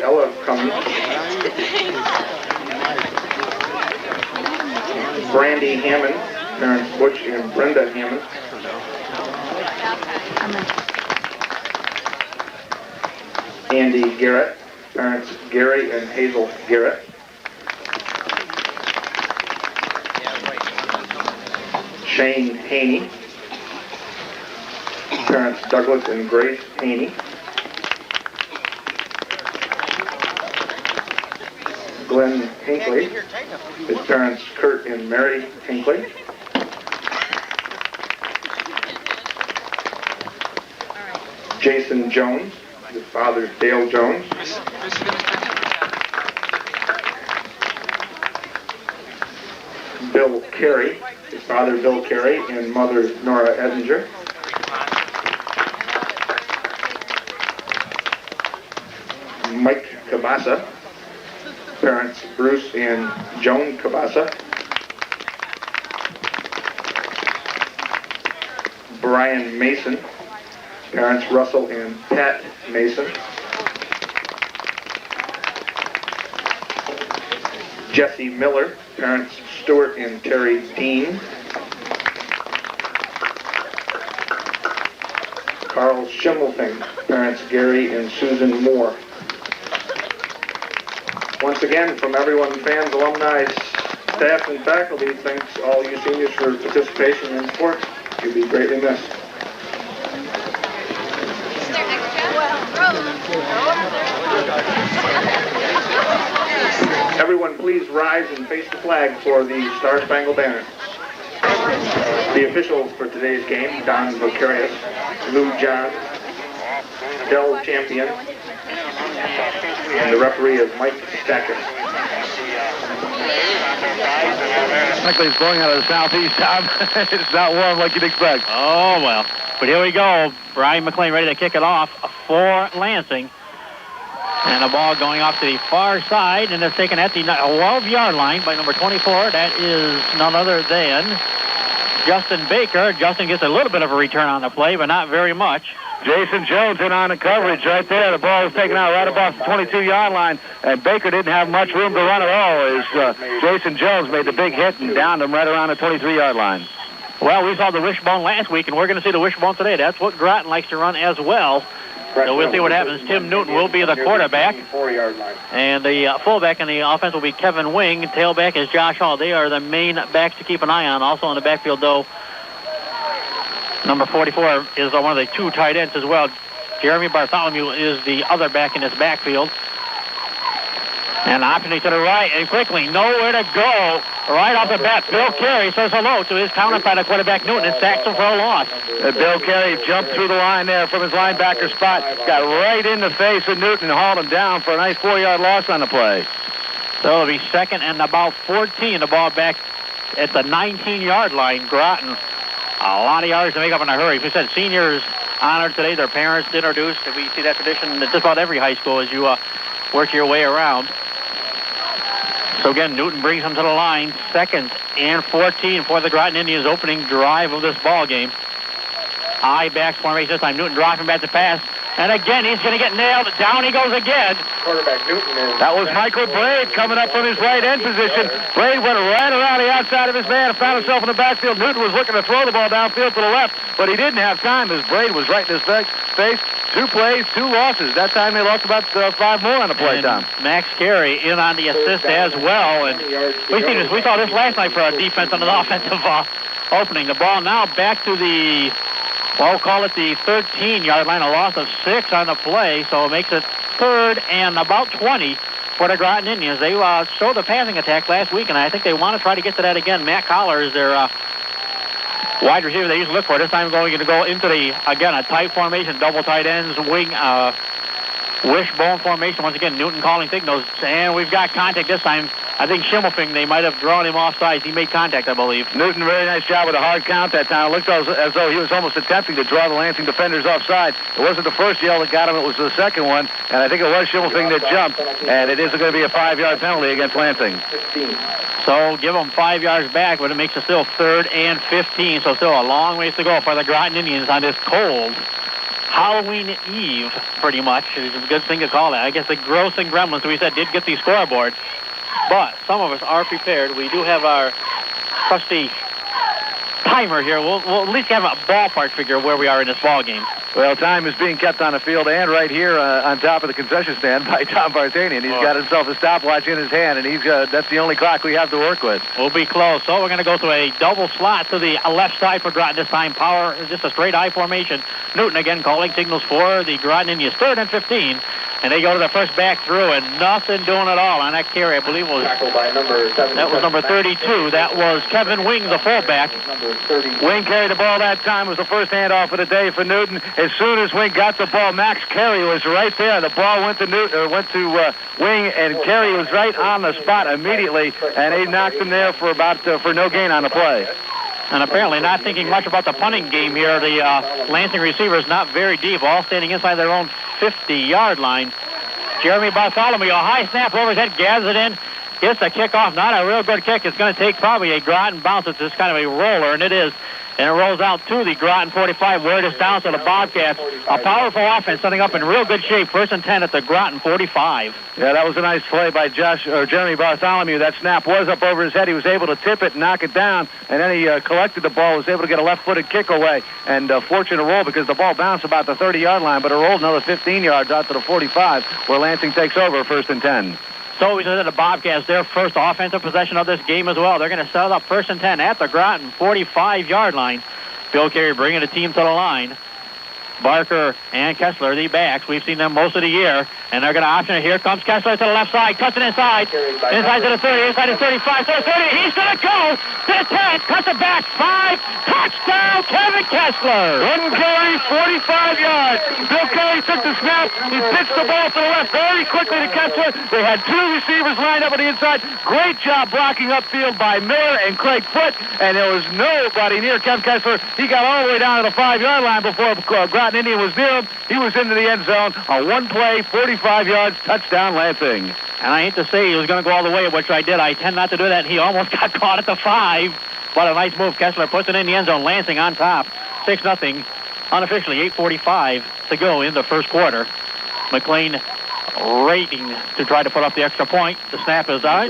Ella Cummings, Brandy Hammond, parents Butch and Brenda Hammond, Andy Garrett, parents Gary and Hazel Garrett, Shane Haney, parents Douglas and Grace Haney, Glenn Hinckley, his parents Kurt and Mary Hinckley, Jason Jones, his father Dale Jones, Bill Carey, his father Bill Carey and mother Nora Edinger, Mike Cabasa, parents Bruce and Joan Cabasa, Brian Mason, parents Russell and Pat Mason, Jesse Miller, parents Stuart and Terry Dean, Carl Schimmelfing, parents Gary and Susan Moore. Once again, from everyone, fans, alumni, staff, and faculty, thanks all you seniors for participation in sports. You'll be greatly missed. Everyone please rise and face the flag for the Star Spangled Banner. The officials for today's game, Don Vocarius, Lou John, Del Champion, and the referee is Mike Stacker. Frankly, it's blowing out of the southeast, Tom. It's not warm like you'd expect. Oh, well. But here we go. Brian McLean ready to kick it off for Lansing. And the ball going off to the far side, and it's taken at the 12-yard line by number 24. That is none other than Justin Baker. Justin gets a little bit of a return on the play, but not very much. Jason Jones in on the coverage right there. The ball was taken out right above the 22-yard line, and Baker didn't have much room to run at all as Jason Jones made the big hit and downed him right around the 23-yard line. Well, we saw the wishbone last week, and we're going to see the wishbone today. That's what Groton likes to run as well. So we'll see what happens. Tim Newton will be the quarterback, and the fullback in the offense will be Kevin Wing. Tailback is Josh Hall. They are the main backs to keep an eye on. Also in the backfield, though, number 44 is one of the two tight ends as well. Jeremy Bartholomew is the other back in this backfield. And opportunity to the right, and quickly, nowhere to go. Right off the bat, Bill Carey says hello to his counterpart, quarterback Newton, and sacks him for a loss. Bill Carey jumped through the line there from his linebacker spot, got right in the face of Newton and hauled him down for a nice 4-yard loss on the play. So it'll be second and about 14. The ball back at the 19-yard line. Groton, a lot of yards to make up in a hurry. We said seniors honored today, their parents introduced. We see that tradition at just about every high school as you work your way around. So again, Newton brings him to the line. Second and 14 for the Groton Indians opening drive of this ball game. High back formation this time. Newton dropping back to pass. And again, he's going to get nailed. Down he goes again. Quarterback Newton. That was Michael Braid coming up from his right end position. Braid went right around the outside of his man and found himself in the backfield. Newton was looking to throw the ball downfield to the left, but he didn't have time as Braid was right in his face. 2 plays, 2 losses. That time they lost about 5 more on the play time. Max Carey in on the assist as well. And we saw this last night for our defense on the offensive opening. The ball now back to the, well, we'll call it the 13-yard line. A loss of 6 on the play, so it makes it third and about 20 for the Groton Indians. They showed the passing attack last week, and I think they want to try to get to that again. Matt Collar is their wide receiver they usually look for. This time going to go into the, again, a tight formation, double tight ends, wing, wishbone formation. Once again, Newton calling signals, and we've got contact this time. I think Schimmelfing, they might have drawn him off sides. He made contact, I believe. Newton, very nice job with a hard count that time. It looked as though he was almost attempting to draw the Lansing defenders offside. It wasn't the first yell that got him, it was the second one, and I think it was Schimmelfing that jumped, and it is going to be a 5-yard penalty against Lansing. So give them 5 yards back, but it makes it still third and 15, so still a long ways to go for the Groton Indians on this cold Halloween Eve, pretty much. It's a good thing to call that. I guess the Groton Gremlins, we said, did get the scoreboard. But some of us are prepared. We do have our trusty timer here. We'll at least have a ballpark figure of where we are in this ball game. Well, time is being kept on the field and right here on top of the concession stand by Tom Bartanian. He's got himself a stopwatch in his hand, and that's the only clock we have to work with. We'll be close. So we're going to go to a double slot to the left side for Groton this time. Power is just a straight I formation. Newton again calling signals for the Groton Indians. 3rd and 15. And they go to the first back through, and nothing doing at all on that carry. I believe was that was number 32. That was Kevin Wing, the fullback. Wing carried the ball that time. It was the first handoff of the day for Newton. As soon as Wing got the ball, Max Carey was right there. The ball went to Wing, and Carey was right on the spot immediately, and they knocked him there for no gain on the play. And apparently not thinking much about the punting game here. The Lansing receivers not very deep, all standing inside their own 50-yard line. Jeremy Bartholomew, a high snap over his head, gathers it in, gets the kickoff. Not a real good kick. It's going to take probably a Groton bounce. It's just kind of a roller, and it is. And it rolls out to the Groton 45, where it is down to the Bobcats. A powerful offense setting up in real good shape. 1st and 10 at the Groton 45. Yeah, that was a nice play by Jeremy Bartholomew. That snap was up over his head. He was able to tip it and knock it down, and then he collected the ball, was able to get a left-footed kick away, and fortunate roll because the ball bounced about the 30-yard line, but it rolled another 15 yards out to the 45, where Lansing takes over 1st and 10. So we said the Bobcats, their first offensive possession of this game as well. They're going to set it up 1st and 10 at the Groton 45-yard line. Bill Carey bringing the team to the line. Barker and Kessler, the backs. We've seen them most of the year, and they're going to option it. Here comes Kessler to the left side, cuts it inside. Inside to the 30, inside to 35, to the 30. He's going to go to the 10, cuts it back, 5. Touchdown, Kevin Kessler. One carry, 45 yards. Bill Carey took the snap. He pitched the ball to the left very quickly to Kessler. They had 2 receivers lined up on the inside. Great job blocking upfield by Miller and Craig Foote, and there was nobody near Kevin Kessler. He got all the way down to the 5-yard line before Groton Indian was near him. He was into the end zone. A one-play, 45 yards, touchdown Lansing. And I hate to say he was going to go all the way, which I did. I tend not to do that. He almost got caught at the 5. But a nice move. Kessler puts it in the end zone. Lansing on top. 6-0. Unofficially, 8:45 to go in the first quarter. McLean rating to try to put up the extra point. The snap is up.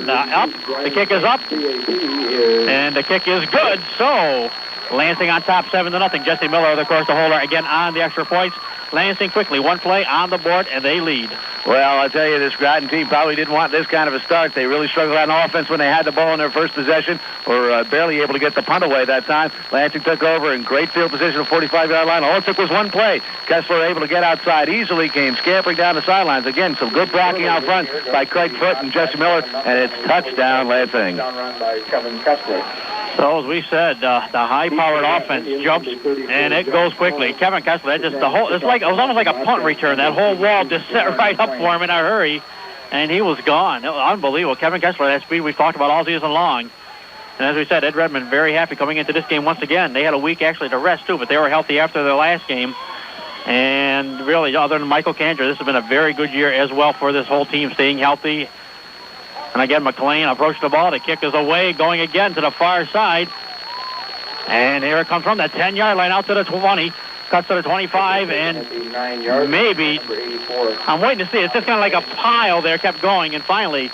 The kick is up. And the kick is good. So Lansing on top 7-0. Jesse Miller, of course, the holder again on the extra points. Lansing quickly, one play on the board, and they lead. Well, I'll tell you, this Groton team probably didn't want this kind of a start. They really struggled on offense when they had the ball in their first possession, or barely able to get the punt away that time. Lansing took over in great field position of 45-yard line. All it took was one play. Kessler able to get outside easily, came scampering down the sidelines. Again, some good blocking out front by Craig Foote and Jesse Miller, and it's touchdown Lansing. Run by Kevin Kessler. So as we said, the high-powered offense jumps and it goes quickly. Kevin Kessler, it was almost like a punt return. That whole wall just set right up for him in a hurry, and he was gone. It was unbelievable. Kevin Kessler, that speed we've talked about all season long. And as we said, Ed Redmond very happy coming into this game once again. They had a week actually to rest too, but they were healthy after their last game. And really, other than Michael Cantor, this has been a very good year as well for this whole team, staying healthy. And again, McLean approached the ball. The kick is away, going again to the far side. And here it comes from the 10-yard line out to the 20. Cuts to the 25, and maybe, I'm waiting to see. It's just kind of like a pile there, kept going. And finally,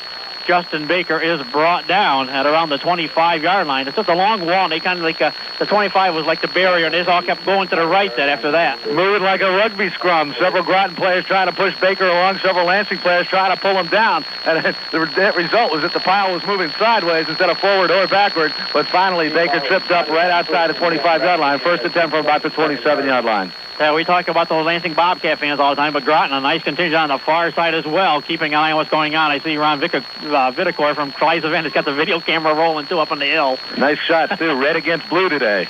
Justin Baker is brought down at around the 25-yard line. It's just a long wall, and they kind of like, the 25 was like the barrier, and they all kept going to the right then after that. Moving like a rugby scrum. Several Groton players trying to push Baker along, several Lansing players trying to pull him down. And the result was that the pile was moving sideways instead of forward or backward. But finally, Baker tripped up right outside the 25-yard line. 1st and 10 from about the 27-yard line. Yeah, we talk about those Lansing Bobcat fans all the time, but Groton, a nice contingent on the far side as well, keeping an eye on what's going on. I see Ron Vitacor from Clyde's event has got the video camera rolling, too, up on the hill. Nice shot, too. Red against blue today.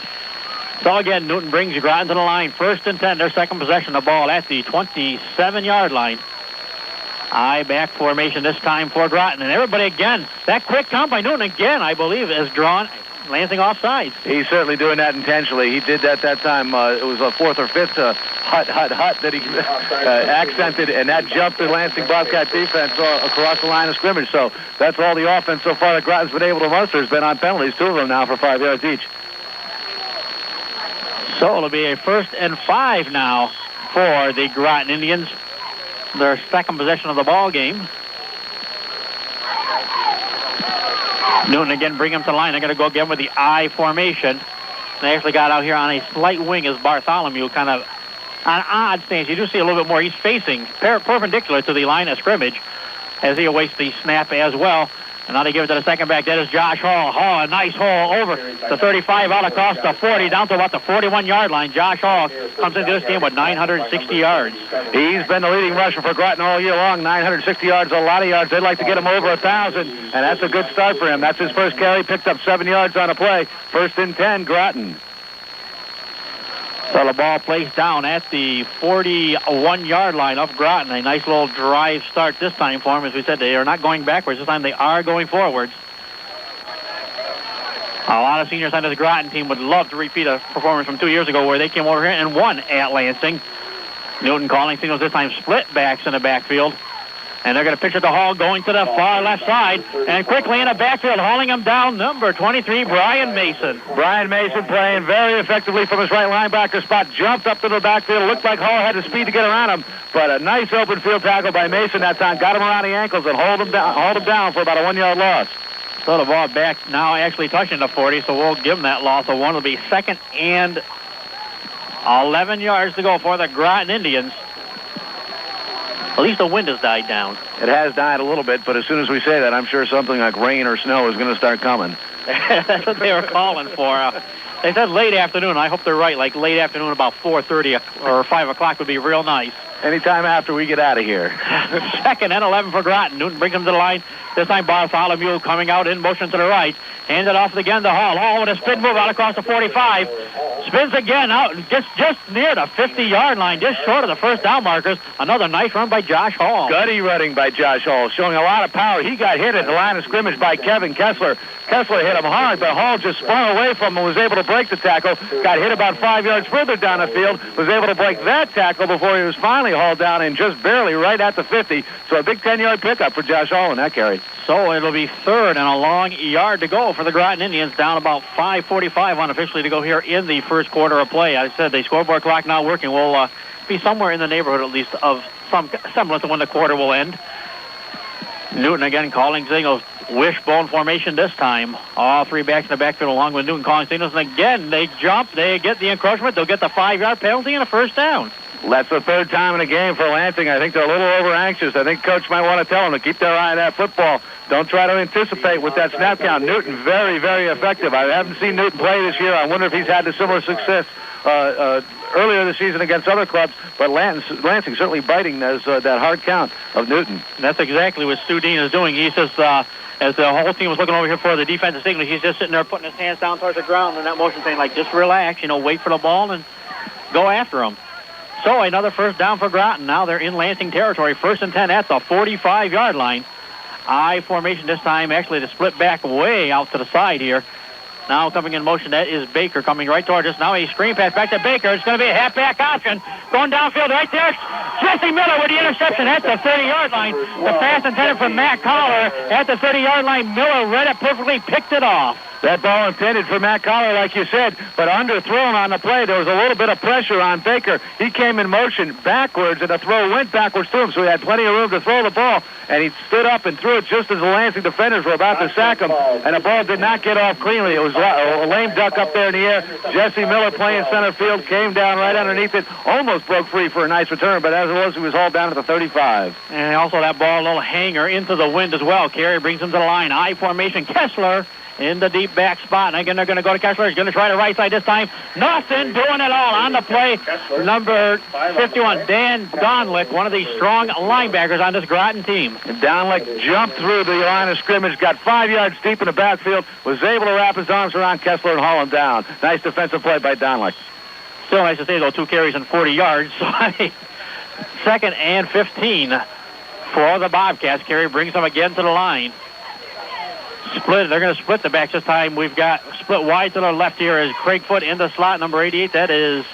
So, again, Newton brings Groton to the line. 1st and 10, their second possession of the ball at the 27-yard line. High back formation this time for Groton. And everybody, again, that quick count by Newton, again, I believe, is drawn Lansing offsides. He's certainly doing that intentionally. He did that time. It was a 4th or 5th hut that he accented, and that jumped the Lansing Bobcat defense across the line of scrimmage. So that's all the offense so far that Groton's been able to muster has been on penalties, 2 of them now for 5 yards each. So it'll be a 1st and 5 now for the Groton Indians. Their second possession of the ball game. Newton again bring him to the line. They're going to go again with the I formation. They actually got out here on a slight wing as Bartholomew, kind of on odd stance. You do see a little bit more. He's facing perpendicular to the line of scrimmage as he awaits the snap as well. And now they give it to the second back. That is Josh Hall. Hall, a nice haul over the 35 out across the 40 down to about the 41-yard line. Josh Hall comes into this game with 960 yards. He's been the leading rusher for Groton all year long. 960 yards, a lot of yards. They'd like to get him over 1,000, and that's a good start for him. That's his first carry. Picked up 7 yards on a play. First and 10, Groton. So the ball placed down at the 41-yard line of Groton. A nice little drive start this time for them. As we said, they are not going backwards. This time they are going forwards. A lot of seniors on the Groton team would love to repeat a performance from 2 years ago where they came over here and won at Lansing. Newton calling signals this time split backs in the backfield. And they're going to pitch it to Hall going to the far left side. And quickly in the backfield, hauling him down, number 23, Brian Mason. Brian Mason playing very effectively from his right linebacker spot. Jumped up to the backfield. Looked like Hall had the speed to get around him. But a nice open field tackle by Mason that time. Got him around the ankles and hauled him down for about a 1-yard loss. So the ball back now actually touching the 40, so we'll give him that loss. So one will be second and 11 yards to go for the Groton Indians. At least the wind has died down. It has died a little bit, but as soon as we say that, I'm sure something like rain or snow is going to start coming. That's what they were calling for. They said late afternoon. I hope they're right. Like late afternoon, about 4:30 or 5 o'clock would be real nice. Anytime after we get out of here. Second and 11 for Groton. Newton brings him to the line. This time Bartholomew coming out in motion to the right. Hands it off again to Hall. Hall with a spin move out across the 45. Spins again out, just near the 50-yard line, just short of the first down markers. Another nice run by Josh Hall. Gutty running by Josh Hall, showing a lot of power. He got hit at the line of scrimmage by Kevin Kessler. Kessler hit him hard, but Hall just spun away from him and was able to break the tackle. Got hit about 5 yards further down the field. Was able to break that tackle before he was finally hauled down and just barely right at the 50. So a big 10-yard pickup for Josh Hall in that carry. So it'll be third and a long yard to go for the Groton Indians. Down about 5:45 unofficially to go here in the first quarter of play. I said the scoreboard clock now working will be somewhere in the neighborhood at least of some semblance of when the quarter will end. Newton again calling signals. Wishbone formation this time. All three backs in the backfield along with Newton calling signals. And again, they jump. They get the encroachment. They'll get the 5-yard penalty and a first down. That's the third time in a game for Lansing. I think they're a little over-anxious. I think Coach might want to tell them to keep their eye on that football. Don't try to anticipate with that snap count. Newton, very, very effective. I haven't seen Newton play this year. I wonder if he's had a similar success earlier this season against other clubs. But Lansing certainly biting that hard count of Newton. And that's exactly what Stu Dean is doing. He says, as the whole team was looking over here for the defensive signal, he's just sitting there putting his hands down towards the ground in that motion saying, like, just relax, wait for the ball and go after him. So another first down for Groton. Now they're in Lansing territory. First and 10 at the 45-yard line. I formation this time, actually to split back way out to the side here. Now coming in motion, that is Baker coming right towards us. Now a screen pass back to Baker. It's going to be a halfback option. Going downfield right there. Jesse Miller with the interception at the 30-yard line. The pass intended for Matt Collar at the 30-yard line. Miller read it perfectly, picked it off. That ball intended for Matt Collar, like you said, but underthrown on the play. There was a little bit of pressure on Baker. He came in motion backwards, and the throw went backwards to him, so he had plenty of room to throw the ball, and he stood up and threw it just as the Lansing defenders were about to sack him, and the ball did not get off cleanly. It was a lame duck up there in the air. Jesse Miller playing center field, came down right underneath it, almost broke free for a nice return, but as it was, he was hauled down at the 35. And also that ball, a little hanger into the wind as well. Carey brings him to the line. I formation, Kessler in the deep back spot. And again, they're going to go to Kessler. He's going to try the right side this time. Nothing doing it all on the play. Number 51, Dan Donlick, one of the strong linebackers on this Groton team. Donlick jumped through the line of scrimmage, got 5 yards deep in the backfield, was able to wrap his arms around Kessler and haul him down. Nice defensive play by Donlick. Still nice to see, though, 2 carries and 40 yards. So second and 15 for the Bobcats. Carey brings them again to the line. Split. They're going to split the backs this time. We've got split wide to the left here is Craig Foote in the slot, number 88. That is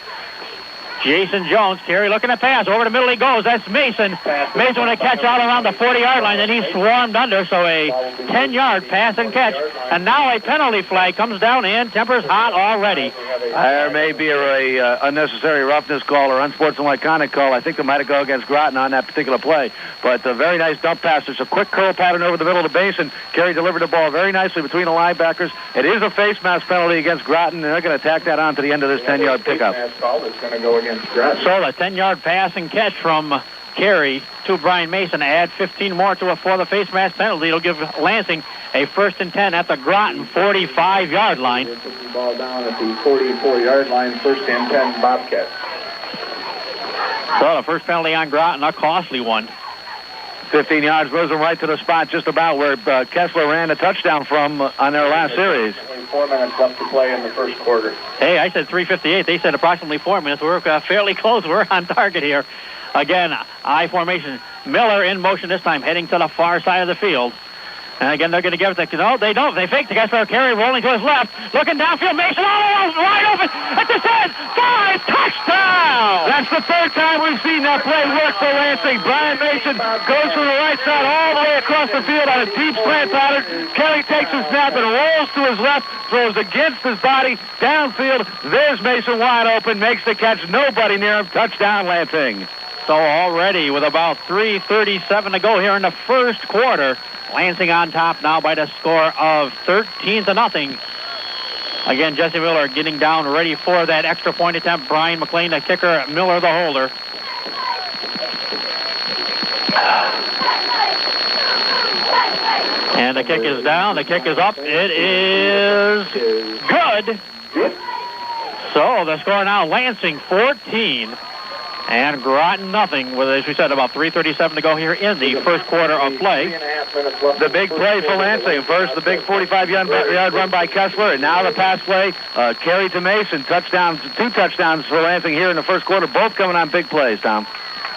Jason Jones. Carey looking to pass. Over the middle he goes. That's Mason. Mason with a catch out around the 40-yard line. Then he's swarmed under, so a 10-yard pass and catch. And now a penalty flag comes down and tempers hot already. There may be a unnecessary roughness call or unsportsmanlike conduct call. I think they might have gone against Groton on that particular play. But a very nice dump pass. There's a quick curl pattern over the middle of the basin. Carey delivered the ball very nicely between the linebackers. It is a face mask penalty against Groton, and they're going to tack that on to the end of this 10-yard pickup. Going to go against Groton. So the 10-yard pass and catch from Carey to Brian Mason to add 15 more to for the face mask penalty. It'll give Lansing a 1st and 10 at the Groton 45-yard line. They put the ball down at the 44-yard line, 1st and 10 Bobcat. So the first penalty on Groton, a costly one. 15 yards moves them right to the spot just about where Kessler ran a touchdown from on their last series. Only 4 minutes left to play in the first quarter. Hey, I said 3:58. They said approximately 4 minutes. We're fairly close. We're on target here. Again, I formation. Miller in motion this time, heading to the far side of the field. And again, they're going to give it to... No, they don't. They fake the Kessler. Carey rolling to his left. Looking downfield. Mason all wide open. At the 10. 5. Touchdown! That's the third time we've seen that play work for Lansing. Brian Mason goes from the right side all the way across the field on a deep slant pattern. Carey takes a snap and rolls to his left, throws against his body, downfield. There's Mason wide open, makes the catch. Nobody near him. Touchdown, Lansing. So already with about 3:37 to go here in the first quarter, Lansing on top now by the score of 13-0. Again, Jesse Miller getting down ready for that extra point attempt. Brian McLean, the kicker, Miller, the holder. And the kick is down. The kick is up. It is good. So the score now, Lansing 14. And Groton nothing with, as we said, about 3:37 to go here in the first quarter of play. The big play for Lansing. First, the big 45-yard run by Kessler, and now the pass play, Carey to Mason. Touchdowns, 2 touchdowns for Lansing here in the first quarter, both coming on big plays, Tom.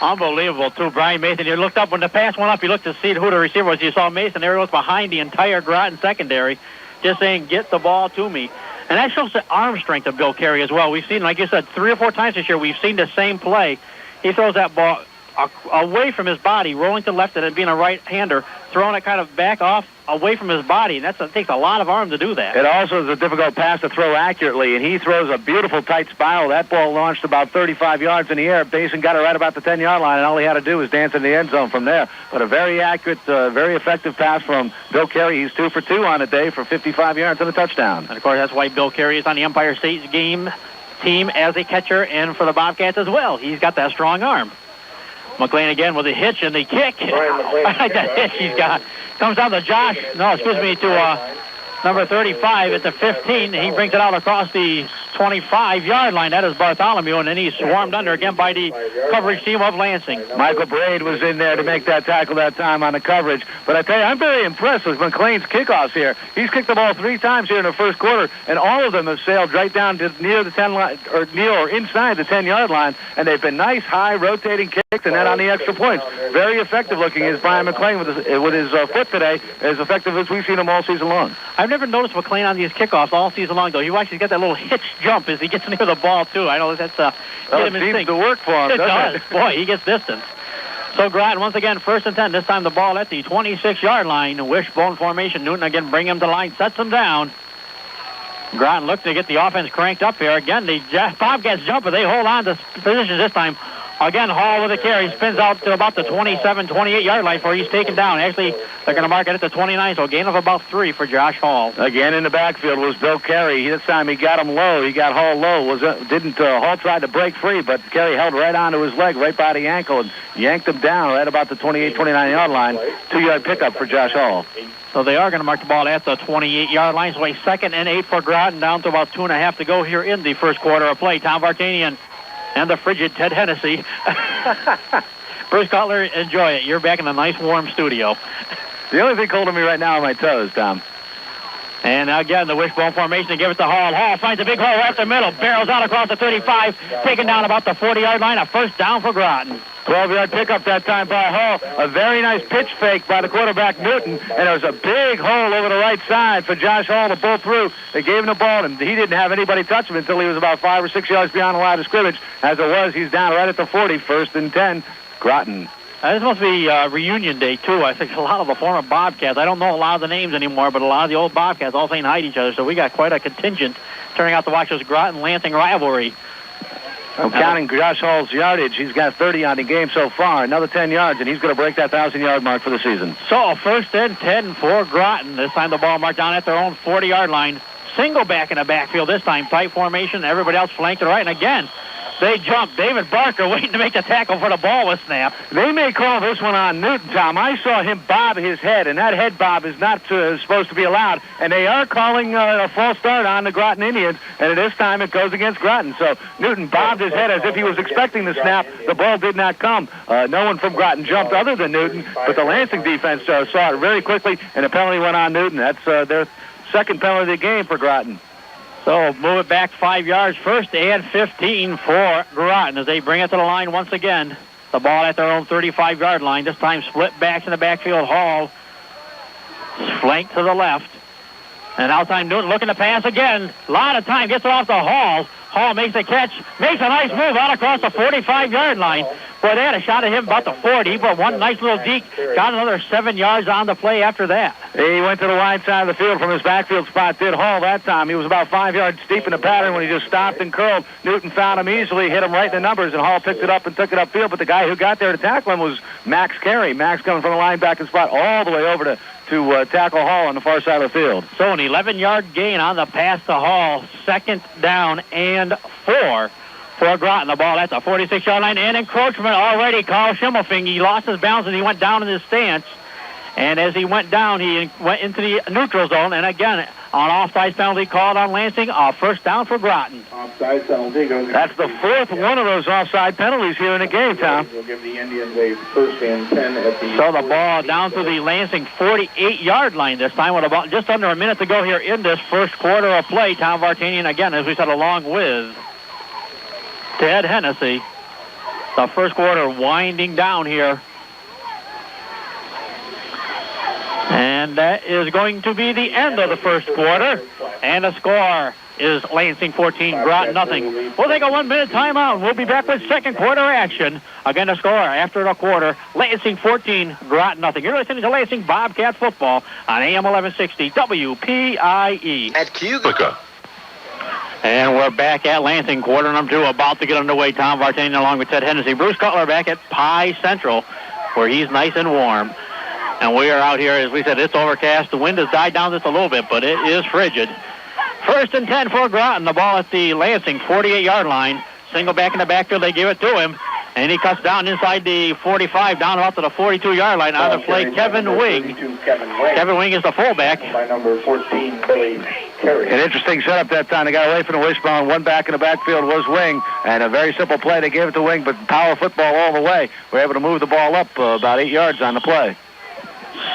Unbelievable, too. Brian Mason, you looked up when the pass went up, you looked to see who the receiver was. You saw Mason there. He was behind the entire Groton secondary, just saying, get the ball to me. And that shows the arm strength of Bill Carey as well. We've seen, like you said, 3 or 4 times this year, we've seen the same play. He throws that ball away from his body, rolling to the left, and being a right-hander, throwing it kind of back off away from his body. And it takes a lot of arm to do that. It also is a difficult pass to throw accurately, and he throws a beautiful tight spiral. That ball launched about 35 yards in the air. Mason got it right about the 10-yard line, and all he had to do was dance in the end zone from there. But a very accurate, very effective pass from Bill Carey. He's 2 for 2 on the day for 55 yards and a touchdown. And, of course, that's why Bill Carey is on the Empire State team as a catcher and for the Bobcats as well. He's got that strong arm. McLean again with a hitch and the kick. I like that hitch he's got. Comes down to to number 35 at the 15. He brings it out across the 25-yard line. That is Bartholomew, and then he's swarmed under again by the coverage team of Lansing. Michael Braid was in there to make that tackle that time on the coverage. But I tell you, I'm very impressed with McLean's kickoffs here. He's kicked the ball 3 times here in the first quarter, and all of them have sailed right down to near the 10 line, or inside the 10-yard line, and they've been nice, high, rotating kicks, and then on the extra points. Very effective looking is Brian McLean with his foot today, as effective as we've seen him all season long. I've never noticed McLean on these kickoffs all season long, though. He actually got that little hitch jump as he gets near the ball, too. I know that's it seems to work for him, it doesn't it? Boy, he gets distance. So Groton, once again, 1st and 10. This time the ball at the 26-yard line. Wishbone formation. Newton again bring him to the line, sets him down. Groton looks to get the offense cranked up here. Again, the Bobcats jump, but they hold on to positions this time. Again, Hall with a carry. Spins out to about the 27, 28-yard line before he's taken down. Actually, they're going to mark it at the 29, so a gain of about 3 for Josh Hall. Again in the backfield was Bill Carey. This time he got him low. He got Hall low. Hall tried to break free, but Carey held right onto his leg, right by the ankle, and yanked him down right about the 28, 29-yard line. 2-yard pickup for Josh Hall. So they are going to mark the ball at the 28-yard line. So a 2nd and 8 for Groton, down to about 2.5 to go here in the first quarter of play. Tom Vartanian and the frigid Ted Hennessy. Bruce Cutler, enjoy it. You're back in a nice, warm studio. The only thing cold to me right now are my toes, Tom. And again, the wishbone formation to give it to Hall. Hall finds a big hole right the middle. Barrels out across the 35. Taken down about the 40-yard line. A 1st down for Groton. 12-yard pickup that time by Hall. A very nice pitch fake by the quarterback, Newton, and there was a big hole over the right side for Josh Hall to pull through. They gave him the ball, and he didn't have anybody touch him until he was about 5 or 6 yards beyond the line of scrimmage. As it was, he's down right at the 40, 1st and 10, Groton. This must be reunion day, too. I think a lot of the former Bobcats, I don't know a lot of the names anymore, but a lot of the old Bobcats all saying hi to each other, so we got quite a contingent turning out to watch this Groton-Lansing rivalry. I'm counting Josh Hall's yardage. He's got 30 on the game so far, another 10 yards, and he's going to break that 1,000-yard mark for the season. So, 1st and 10 for Groton. This time the ball marked down at their own 40-yard line. Single back in the backfield this time, tight formation. Everybody else flanked to the right, and again, they jump. David Barker waiting to make the tackle for the ball was snapped. They may call this one on Newton, Tom. I saw him bob his head, and that head bob is not supposed to be allowed. And they are calling a false start on the Groton Indians, and at this time it goes against Groton. So Newton bobbed his head as if he was expecting the snap. The ball did not come. No one from Groton jumped other than Newton, but the Lansing defense saw it very quickly, and the penalty went on Newton. That's their second penalty of the game for Groton. So move it back 5 yards, 1st and 15 for Groton as they bring it to the line once again. The ball at their own 35-yard line. This time split backs in the backfield. Hall flanked to the left. And outside Newton looking to pass again. A lot of time. Gets it off to Hall. Hall makes the catch. Makes a nice move out across the 45-yard line. Boy, they had a shot at him about the 40, but one nice little deke. Got another 7 yards on the play after that. He went to the wide side of the field from his backfield spot, did Hall that time. He was about 5 yards deep in the pattern when he just stopped and curled. Newton found him easily, hit him right in the numbers, and Hall picked it up and took it upfield. But the guy who got there to tackle him was Max Carey. Max coming from the linebacker spot all the way over to tackle Hall on the far side of the field. So an 11-yard gain on the pass to Hall. 2nd down and 4 for Groton. The ball at the 46-yard line, and encroachment already. Carl Schimmelfing, he lost his balance and he went down in his stance. And as he went down, he went into the neutral zone. And again, an offside penalty called on Lansing. 1st down for Groton. Offside penalty goes. That's the 4th one of those offside penalties here in the game, Tom. We'll give the Indians a 1st and 10 at the. So the ball down to the Lansing 48-yard line this time with about just under a minute to go here in this first quarter of play. Tom Vartanian again, as we said, along with Ted Hennessy. The first quarter winding down here. And that is going to be the end of the first quarter. And the score is Lansing 14, Groton nothing. We'll take a 1-minute timeout. We'll be back with second quarter action. Again, the score after the quarter, Lansing 14, Groton nothing. You're listening to Lansing Bobcat football on AM 1160 WPIE. At Cubica. And we're back at Lansing, quarter number 2, about to get underway. Tom Vartanian along with Ted Hennessy. Bruce Cutler back at Pie Central, where he's nice and warm. And we are out here, as we said, it's overcast. The wind has died down just a little bit, but it is frigid. 1st and 10 for Groton. The ball at the Lansing 48-yard line. Single back in the backfield. They give it to him. And he cuts down inside the 45, down about to the 42-yard line. On the play, Kevin Wing. Kevin Wing is the fullback. By number 14, Billy Carey. An interesting setup that time. They got away from the wishbone. One back in the backfield was Wing. And a very simple play. They gave it to Wing, but power football all the way. We're able to move the ball up about 8 yards on the play.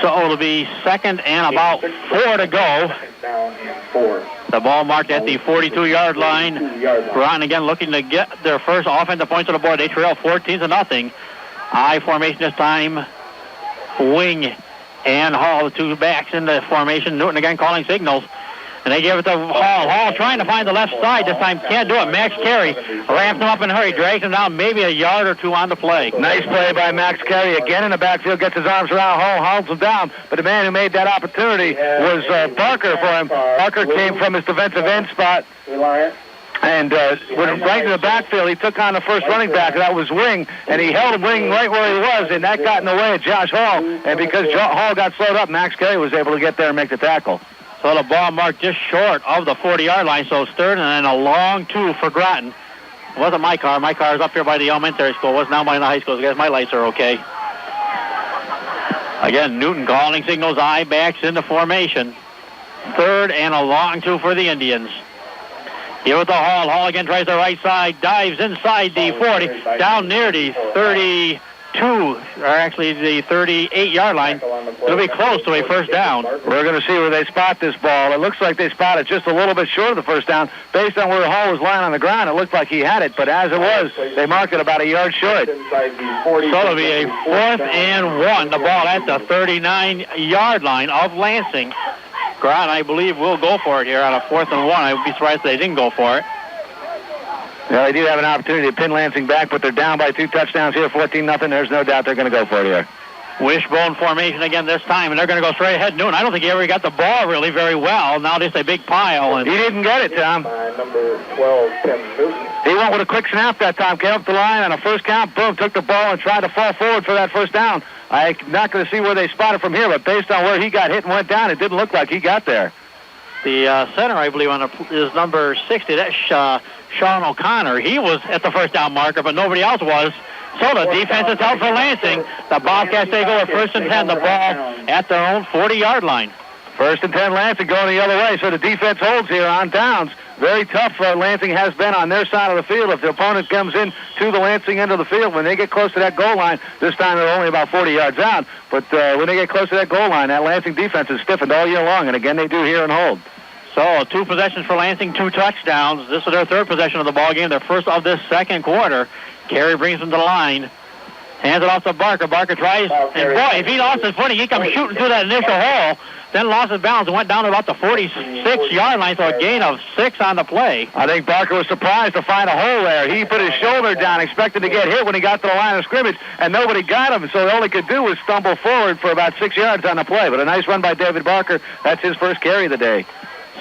So it'll be 2nd and about 4 to go. Down and 4. The ball marked at the 42-yard line. Groton again looking to get their first offensive points on the board. They trail 14-0. I formation this time. Wing and Hall, the two backs in the formation. Newton again calling signals. And they give it to Hall. Hall trying to find the left side. This time can't do it. Max Carey wraps him up in a hurry. Drags him down maybe a yard or 2 on the play. Nice play by Max Carey. Again in the backfield. Gets his arms around Hall. Hauls him down. But the man who made that opportunity was Barker for him. Barker came from his defensive end spot. And went right to the backfield. He took on the first running back. That was Wing. And he held Wing right where he was. And that got in the way of Josh Hall. And because Hall got slowed up, Max Carey was able to get there and make the tackle. So the ball marked just short of the 40-yard line. So it's 3rd and then a long 2 for Groton. It wasn't my car. My car is up here by the elementary school. It was now by the high school. I guess my lights are okay. Again, Newton calling signals. I backs into formation. 3rd and a long 2 for the Indians. Here with the Hall. Hall again tries the right side. Dives inside the 40. Down near the or actually the 38-yard line. It'll be close to a first down. We're going to see where they spot this ball. It looks like they spot it just a little bit short of the first down. Based on where Hall was lying on the ground, it looked like he had it, but as it was, they marked it about a yard short. So it'll be a 4th and 1. The ball at the 39-yard line of Lansing. Groton, I believe, will go for it here on a 4th and 1. I would be surprised if they didn't go for it. Yeah, they do have an opportunity to pin Lansing back, but they're down by 2 touchdowns here, 14-0. There's no doubt they're going to go for it here. Wishbone formation again this time, and they're going to go straight ahead. Newton, I don't think he ever got the ball really very well. Now just a big pile. And he didn't get it, Tom. Number 12, Tim Newton. He went with a quick snap that time, came up the line on a first count, boom, took the ball and tried to fall forward for that first down. I'm not going to see where they spotted from here, but based on where he got hit and went down, it didn't look like he got there. The center, I believe, is number 60. That's Sean O'Connor. He was at the first down marker, but nobody else was. So the defense is held for Lansing. The Bobcats take over 1st and 10, the ball at their own 40-yard line. 1st and 10, Lansing going the other way, so the defense holds here on downs. Very tough Lansing has been on their side of the field. If the opponent comes in to the Lansing end of the field, when they get close to that goal line, this time they're only about 40 yards out, but when they get close to that goal line, that Lansing defense is stiffened all year long, and again they do here and hold. So 2 possessions for Lansing, 2 touchdowns. This is their 3rd possession of the ball game, their first of this second quarter. Carey brings them to the line. Hands it off to Barker. Barker tries, and boy, if he lost his footing, he comes shooting through that initial hole. Then lost his balance and went down to about the 46-yard line, so a gain of 6 on the play. I think Barker was surprised to find a hole there. He put his shoulder down, expected to get hit when he got to the line of scrimmage, and nobody got him, so all he could do was stumble forward for about 6 yards on the play. But a nice run by David Barker. That's his first carry of the day.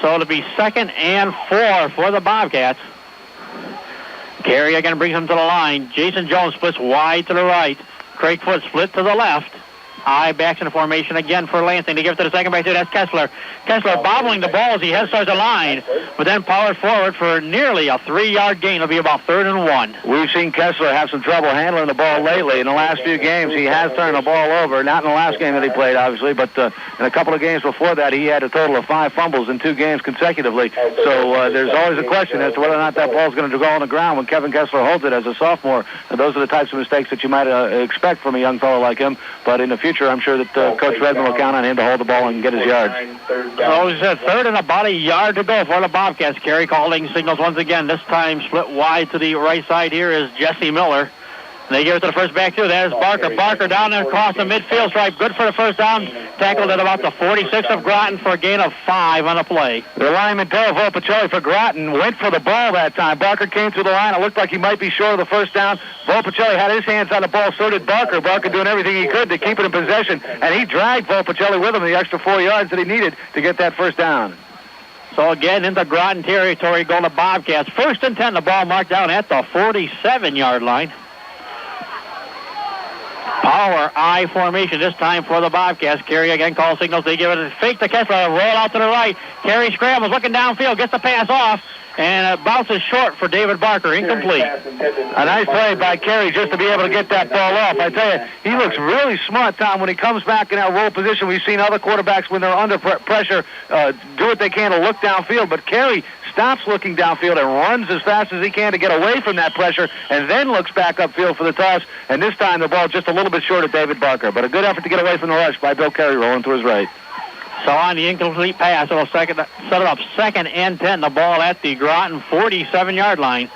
So it'll be 2nd and 4 for the Bobcats. Carey again brings him to the line. Jason Jones splits wide to the right. Craig Foote split to the left. I backs in formation again for Lansing. They give it to the second back there. That's Kessler. Kessler bobbling the ball as he heads towards the line, but then powered forward for nearly a 3-yard gain. It'll be about 3rd and 1. We've seen Kessler have some trouble handling the ball lately. In the last few games, he has turned the ball over. Not in the last game that he played, obviously, but in a couple of games before that, he had a total of 5 fumbles in 2 games consecutively. So there's always a question as to whether or not that ball's going to go on the ground when Kevin Kessler holds it as a sophomore. And those are the types of mistakes that you might expect from a young fellow like him. But in the future, I'm sure that Coach Redmond will count on him to hold the ball and get his yards. So he said 3rd and about a yard to go for the Bobcats. Carey calling signals once again. This time split wide to the right side here is Jesse Miller. They give it to the first back, too. There's Barker. Barker down there across the midfield stripe. Good for the first down. Tackled at about the 46 of Groton for a gain of 5 on the play. The lineman, Del Volpicelli for Groton, went for the ball that time. Barker came through the line. It looked like he might be short of the first down. Volpicelli had his hands on the ball. So did Barker. Barker doing everything he could to keep it in possession. And he dragged Volpicelli with him the extra 4 yards that he needed to get that first down. So again, into Groton territory, go to Bobcats. 1st and 10, the ball marked down at the 47-yard line. Power I formation this time for the Bobcats. Carey again calls signals. They give it a fake to Kessler. Roll out to the right. Carey scrambles, looking downfield, gets the pass off, and it bounces short for David Barker. Incomplete. A nice play by Carey just to be able to get that ball off. I tell you, he looks really smart, Tom, when he comes back in that roll position. We've seen other quarterbacks when they're under pressure do what they can to look downfield, but Carey stops looking downfield and runs as fast as he can to get away from that pressure and then looks back upfield for the toss. And this time the ball just a little bit short of David Barker, but a good effort to get away from the rush by Bill Carey rolling to his right. So on the incomplete pass, it'll set it up 2nd and 10. The ball at the Groton 47-yard line.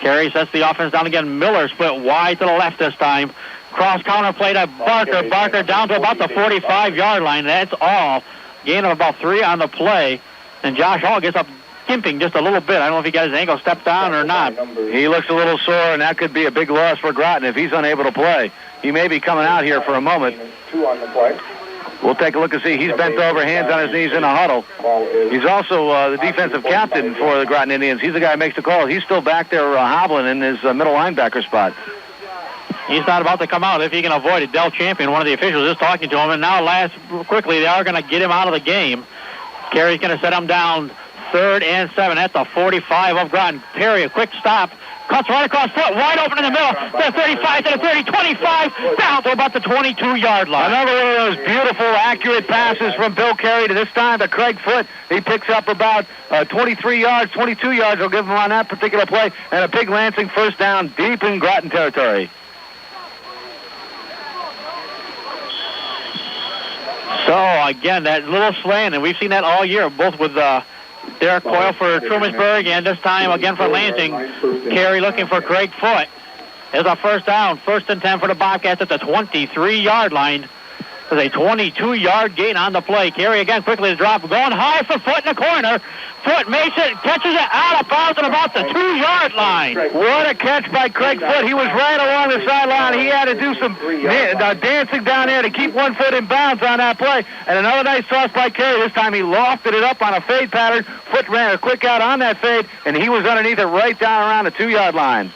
Carey sets the offense down again. Miller split wide to the left this time. Cross counter play to Barker. Barker down to about the 45-yard line. That's all. Gain of about 3 on the play. And Josh Hall gets up skimping just a little bit. I don't know if he got his ankle stepped down or not. He looks a little sore, and that could be a big loss for Groton if he's unable to play. He may be coming out here for a moment. 2 on the play. We'll take a look and see. He's bent over, hands on his knees in a huddle. He's also the defensive captain for the Groton Indians. He's the guy who makes the call. He's still back there hobbling in his middle linebacker spot. He's not about to come out if he can avoid it. Del Champion, one of the officials, is talking to him. And now, quickly, they are going to get him out of the game. Carey's going to set him down 3rd and 7 at the 45 of Groton. Perry, a quick stop. Cuts right across foot, wide open in the middle. To the 35, to the 30, 25, down to about the 22-yard line. Another one of those beautiful, accurate passes from Bill Carey to this time to Craig Foote. He picks up about 23 yards, 22 yards. He'll give him on that particular play. And a big Lansing first down deep in Groton territory. So, again, that little slant, and we've seen that all year, both with Derek Coyle for Trumansburg and this time again for Lansing. Carey looking for Craig Foote. There's a first down. 1st and 10 for the Bobcats at the 23-yard line. There's a 22-yard gain on the play. Carey again quickly to drop. Going high for Foote in the corner. Foote makes it, catches it out of bounds at about the 2-yard line. What a catch by Craig Foote. He was right along the sideline. He had to do some dancing down there to keep 1 foot in bounds on that play. And another nice toss by Carey. This time he lofted it up on a fade pattern. Foote ran a quick out on that fade, and he was underneath it right down around the 2-yard line.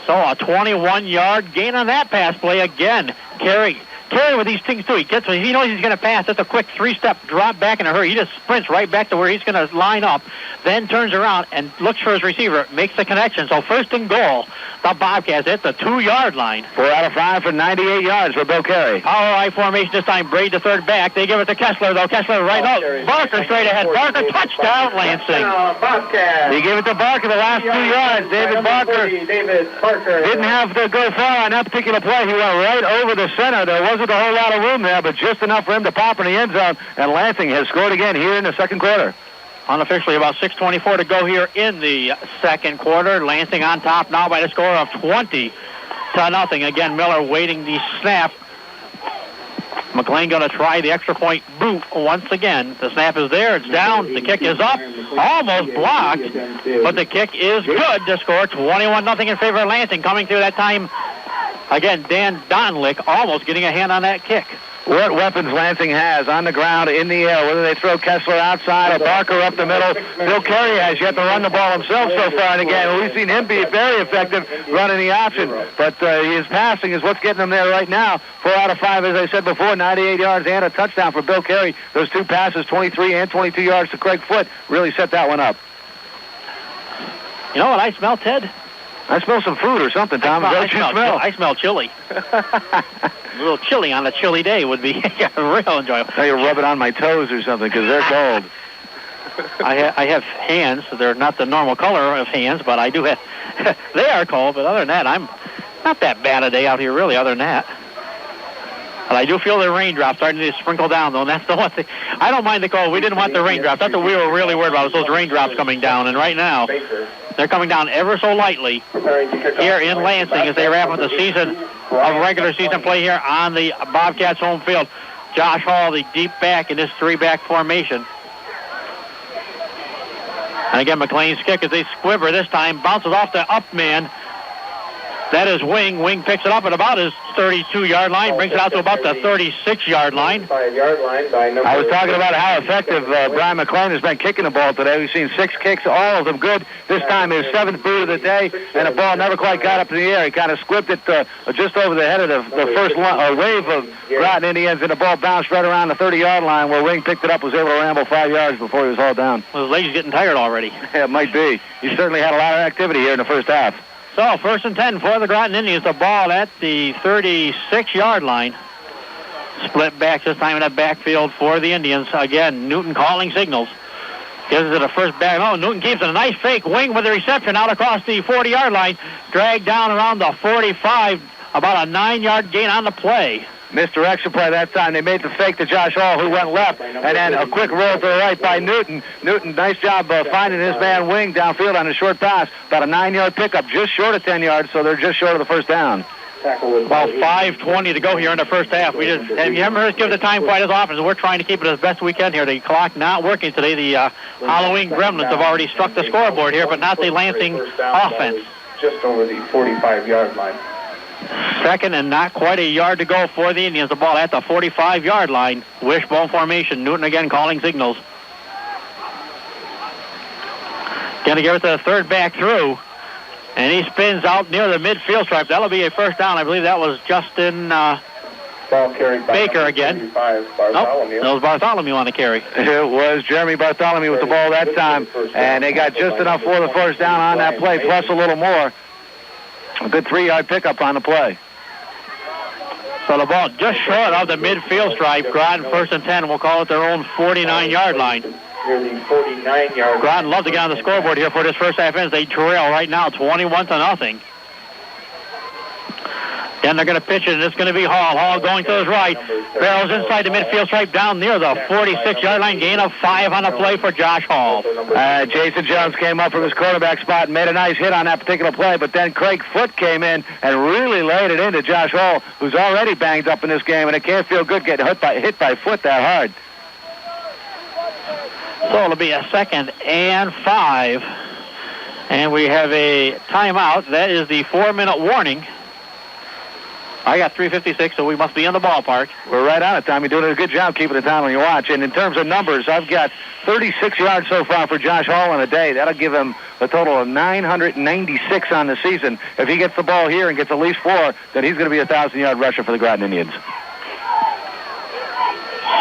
So a 21-yard gain on that pass play again. Carey with these things, too. He knows he's going to pass. That's a quick 3-step drop back in a hurry. He just sprints right back to where he's going to line up, then turns around and looks for his receiver, makes the connection. So 1st and goal, the Bobcats at the 2-yard line. 4 out of 5 for 98 yards for Bill Carey. Power I formation this time. Braid the third back. They give it to Kessler, though. Kessler right out. Barker straight ahead. Barker touchdown, Lansing. Bobcat. He gave it to Barker the last 2 yards. David Barker didn't have to go far on that particular play. He went right over the center. There wasn't a whole lot of room there, but just enough for him to pop in the end zone. And Lansing has scored again here in the second quarter. Unofficially, about 6:24 to go here in the second quarter. Lansing on top now by the score of 20-0. Again, Miller waiting the snap. McLean going to try the extra point boot once again. The snap is there. It's down. The kick is up. Almost blocked, but the kick is good to score 21-0 in favor of Lansing. Coming through that time, again, Dan Donlick almost getting a hand on that kick. What weapons Lansing has on the ground, in the air, whether they throw Kessler outside or Barker up the middle. Bill Carey has yet to run the ball himself so far in the game. We've seen him be very effective running the option, but his passing is what's getting him there right now. 4 out of 5, as I said before, 98 yards and a touchdown for Bill Carey. Those 2 passes, 23 and 22 yards to Craig Foote, really set that one up. You know what I smell, Ted? I smell some food or something, Tom. I smell chili. A little chili on a chilly day would be real enjoyable. Now you rub it on my toes or something because they're cold. I have hands. They're not the normal color of hands, but I do have. They are cold, but other than that, I'm not that bad a day out here, really, other than that. But I do feel the raindrops starting to sprinkle down, though, and that's the one thing. I don't mind the cold. We didn't want the raindrops. That's what we were really worried about, was those raindrops coming down. And right now, they're coming down ever so lightly here in Lansing as they wrap up the season of regular season play here on the Bobcats home field. Josh Hall, the deep back in this 3-back formation. And again, McLean's kick as they squibber this time, bounces off the up man. That is Wing. Wing picks it up at about his 32-yard line, brings it out to about the 36-yard line. I was talking about how effective Brian McLean has been kicking the ball today. We've seen 6 kicks, all of them good. This time his 7th boot of the day, and the ball never quite got up in the air. He kind of squibbed it just over the head of the first wave of Groton Indians, and the ball bounced right around the 30-yard line where Wing picked it up, was able to ramble 5 yards before he was hauled down. Well, his legs getting tired already. Yeah, it might be. He certainly had a lot of activity here in the first half. So, 1st and 10 for the Groton Indians. The ball at the 36-yard line. Split back this time in that backfield for the Indians. Again, Newton calling signals. Gives it a first back. Oh, Newton keeps a nice fake. Wing with the reception out across the 40-yard line. Dragged down around the 45. About a 9-yard gain on the play. Missed extra play that time. They made the fake to Josh Hall, who went left, and then a quick roll to the right by Newton. Newton, nice job finding his man Wing downfield on a short pass. About a 9-yard pickup, just short of 10 yards, so they're just short of the first down. About 5:20 to go here in the first half. You haven't heard us give the time quite as often. We're trying to keep it as best we can here. The clock not working today. The Halloween Gremlins have already struck the scoreboard here, but not the Lansing offense. Just over the 45-yard line. 2nd and not quite a yard to go for the Indians. The ball at the 45-yard line. Wishbone formation. Newton again calling signals. Going to give it to the 3rd back through. And he spins out near the midfield stripe. That'll be a first down. I believe that was Justin Baker again. Nope, that was Bartholomew on the carry. It was Jeremy Bartholomew with the ball that time. And they got just enough for the first down on that play, plus a little more. A good 3-yard pickup on the play. So the ball just short of the midfield stripe. Groton 1st and 10. We'll call it their own 49-yard line. Near the 49-yard. Groton love to get on the scoreboard here for this first half ends. They trail right now 21-0. Going Again, they're going to pitch it, and it's going to be Hall. Hall going to his right. Barrels inside the midfield stripe down near the 46-yard line. Gain of 5 on the play for Josh Hall. Jason Jones came up from his quarterback spot and made a nice hit on that particular play, but then Craig Foote came in and really laid it into Josh Hall, who's already banged up in this game, and it can't feel good getting hit by Foote that hard. So it'll be a 2nd and 5. And we have a timeout. That is the 4-minute warning. I got 3:56, so we must be in the ballpark. We're right on it, Tom. You're doing a good job keeping the time on your watch. And in terms of numbers, I've got 36 yards so far for Josh Hall in a day. That'll give him a total of 996 on the season. If he gets the ball here and gets at least 4, then he's going to be a 1,000-yard rusher for the Groton Indians.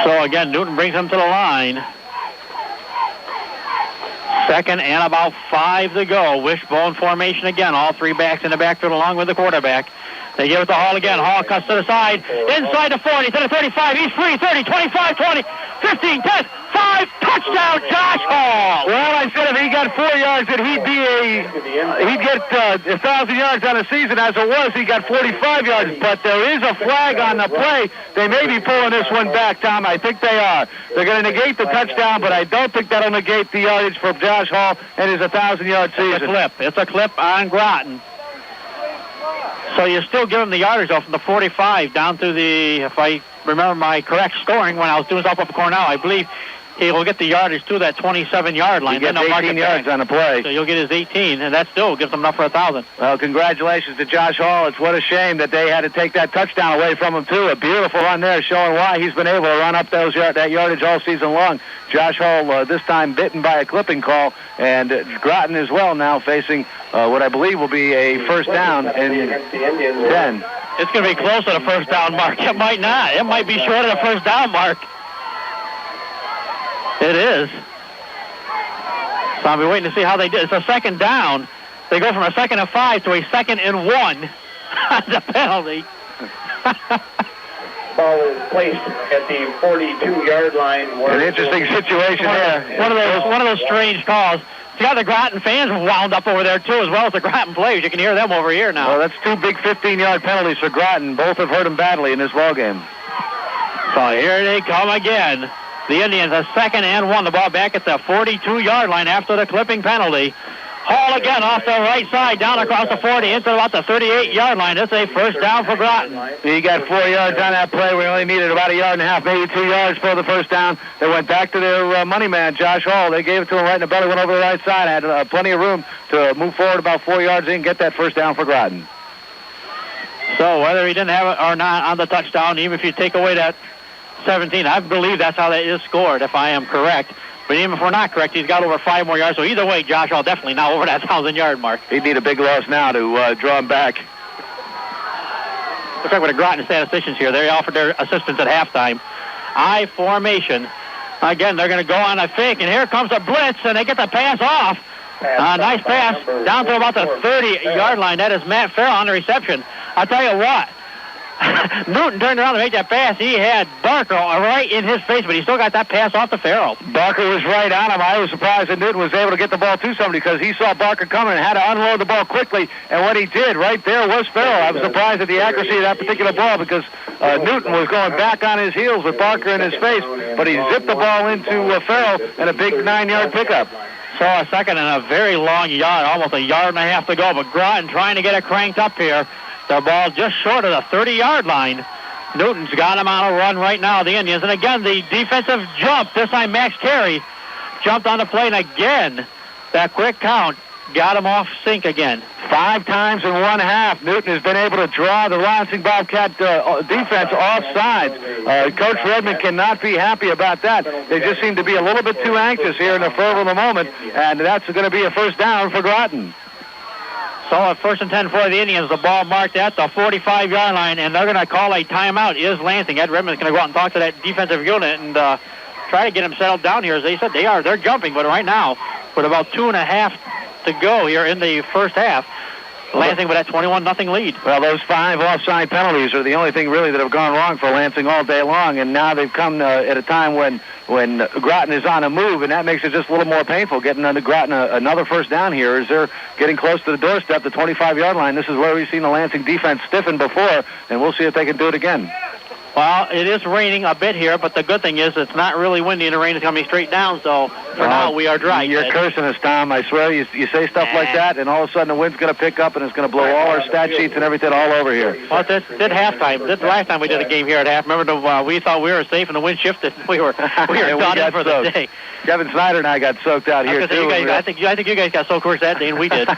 So again, Newton brings him to the line. 2nd and about 5 to go. Wishbone formation again. All 3 backs in the backfield along with the quarterback. They give it to Hall again. Hall cuts to the side. Inside the 40, to the 35. He's free. 30, 25, 20, 15, 10, 5. Touchdown, Josh Hall. Well, I said if he got 4 yards, that he'd get 1,000 yards on the season. As it was, he got 45 yards. But there is a flag on the play. They may be pulling this one back, Tom. I think they are. They're going to negate the touchdown, but I don't think that'll negate the yardage for Josh Hall and his 1,000-yard season. It's a clip on Groton. So you still give him the yardage off from the 45 down to the, if I remember my correct scoring when I was doing stuff up at Cornell, I believe he will get the yardage to that 27-yard line. He gets 18 yards on the play. So you'll get his 18, and that still gives him enough for 1,000. Well, congratulations to Josh Hall. It's what a shame that they had to take that touchdown away from him, too. A beautiful run there showing why he's been able to run up that yardage all season long. Josh Hall, this time bitten by a clipping call, and Groton as well now facing what I believe will be a first down in 10. It's going to be close to the first down mark. It might not. It might be short of the first down mark. It is. So I'll be waiting to see how they do. It's a 2nd down. They go from a 2nd and 5 to a 2nd and 1 on the penalty. Ball is placed at the 42-yard line. An interesting situation there. One of those strange calls. You got the Groton fans wound up over there, too, as well as the Groton players. You can hear them over here now. Well, that's 2 big 15-yard penalties for Groton. Both have hurt them badly in this ballgame. So here they come again. The Indians a 2nd and 1. The ball back at the 42-yard line after the clipping penalty. Hall again off the right side, down across the 40, into about the 38-yard line. It's a first down for Groton. He got 4 yards on that play. We only needed about 1.5 yards, maybe 2 yards for the first down. They went back to their money man, Josh Hall. They gave it to him right in the belly, went over the right side, had plenty of room to move forward about 4 yards in, get that first down for Groton. So whether he didn't have it or not on the touchdown, even if you take away that 17, I believe that's how that is scored, if I am correct. But even if we're not correct, he's got over 5 more yards. So either way, Josh Hall definitely now over that 1,000-yard mark. He'd need a big loss now to draw him back. Let's talk with the Groton statisticians here. They offered their assistance at halftime. I formation. Again, they're going to go on a fake, and here comes a blitz, and they get the pass off. Nice pass down to about the 30-yard line. That is Matt Farrell on the reception. I'll tell you what. Newton turned around to make that pass. He had Barker right in his face, but he still got that pass off to Farrell. Barker was right on him. I was surprised that Newton was able to get the ball to somebody because he saw Barker coming and had to unload the ball quickly. And what he did right there was Farrell. I was surprised at the accuracy of that particular ball because Newton was going back on his heels with Barker in his face, but he zipped the ball into Farrell and a big 9-yard pickup. So a 2nd and a very long yard, almost 1.5 yards to go, but Groton trying to get it cranked up here. The ball just short of the 30-yard line. Newton's got him on a run right now, the Indians. And again, the defensive jump. This time Max Carey jumped on the plane again. That quick count got him off sync again. 5 times in 1 half. Newton has been able to draw the Lansing Bobcat defense off sides. Coach Redmond cannot be happy about that. They just seem to be a little bit too anxious here in the fervor of the moment, and that's going to be a first down for Groton. So at 1st and 10 for the Indians, the ball marked at the 45-yard line, and they're going to call a timeout. Is Lansing. Ed Redmond's going to go out and talk to that defensive unit and try to get them settled down here. As they said, they're jumping, but right now, with about 2.5 to go here in the first half, Lansing with that 21-0 lead. Well, those 5 offside penalties are the only thing really that have gone wrong for Lansing all day long, and now they've come at a time when when Groton is on a move, and that makes it just a little more painful getting under Groton another first down here as they're getting close to the doorstep, the 25-yard line. This is where we've seen the Lansing defense stiffen before, and we'll see if they can do it again. Well, it is raining a bit here, but the good thing is it's not really windy and the rain is coming straight down, so for now we are dry. You're cursing us, Tom. I swear you say stuff like that, and all of a sudden the wind's going to pick up and it's going to blow all our stat sheets and everything all over here. Well, this did halftime. This last time we did a game here at half. Remember, we thought we were safe and the wind shifted. We were done for the day. Kevin Snyder and I got soaked out here, too. I think you guys got soaked worse that day than we did.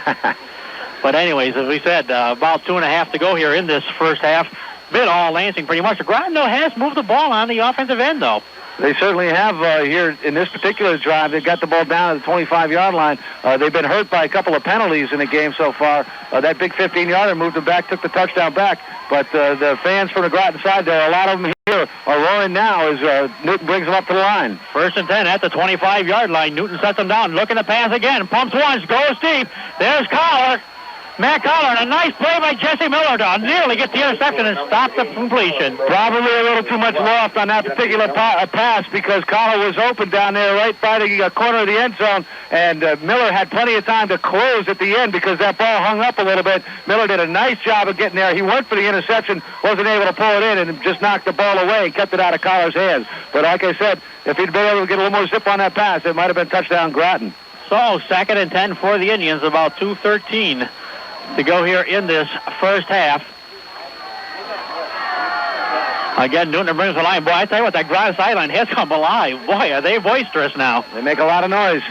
But anyways, as we said, about 2.5 to go here in this first half. Bit all Lansing pretty much. Groton, though, has moved the ball on the offensive end, though. They certainly have here in this particular drive. They've got the ball down at the 25-yard line. They've been hurt by a couple of penalties in the game so far. That big 15-yarder moved them back, took the touchdown back. But the fans from the Groton side there, a lot of them here are roaring now as Newton brings them up to the line. 1st and 10 at the 25-yard line. Newton sets them down, looking to pass again. Pumps once, goes deep. There's Collar. Matt Collar, and a nice play by Jesse Miller to nearly get the interception and stop the completion. Probably a little too much loft on that particular pass because Collar was open down there right by the corner of the end zone, and Miller had plenty of time to close at the end because that ball hung up a little bit. Miller did a nice job of getting there. He went for the interception, wasn't able to pull it in, and just knocked the ball away and kept it out of Collar's hands. But like I said, if he'd been able to get a little more zip on that pass, it might have been touchdown Groton. So 2nd and 10 for the Indians, about 2:13 to go here in this first half. Again, Newton brings the line. Boy, I tell you what, that Groton sideline has come alive. Boy, are they boisterous now. They make a lot of noise.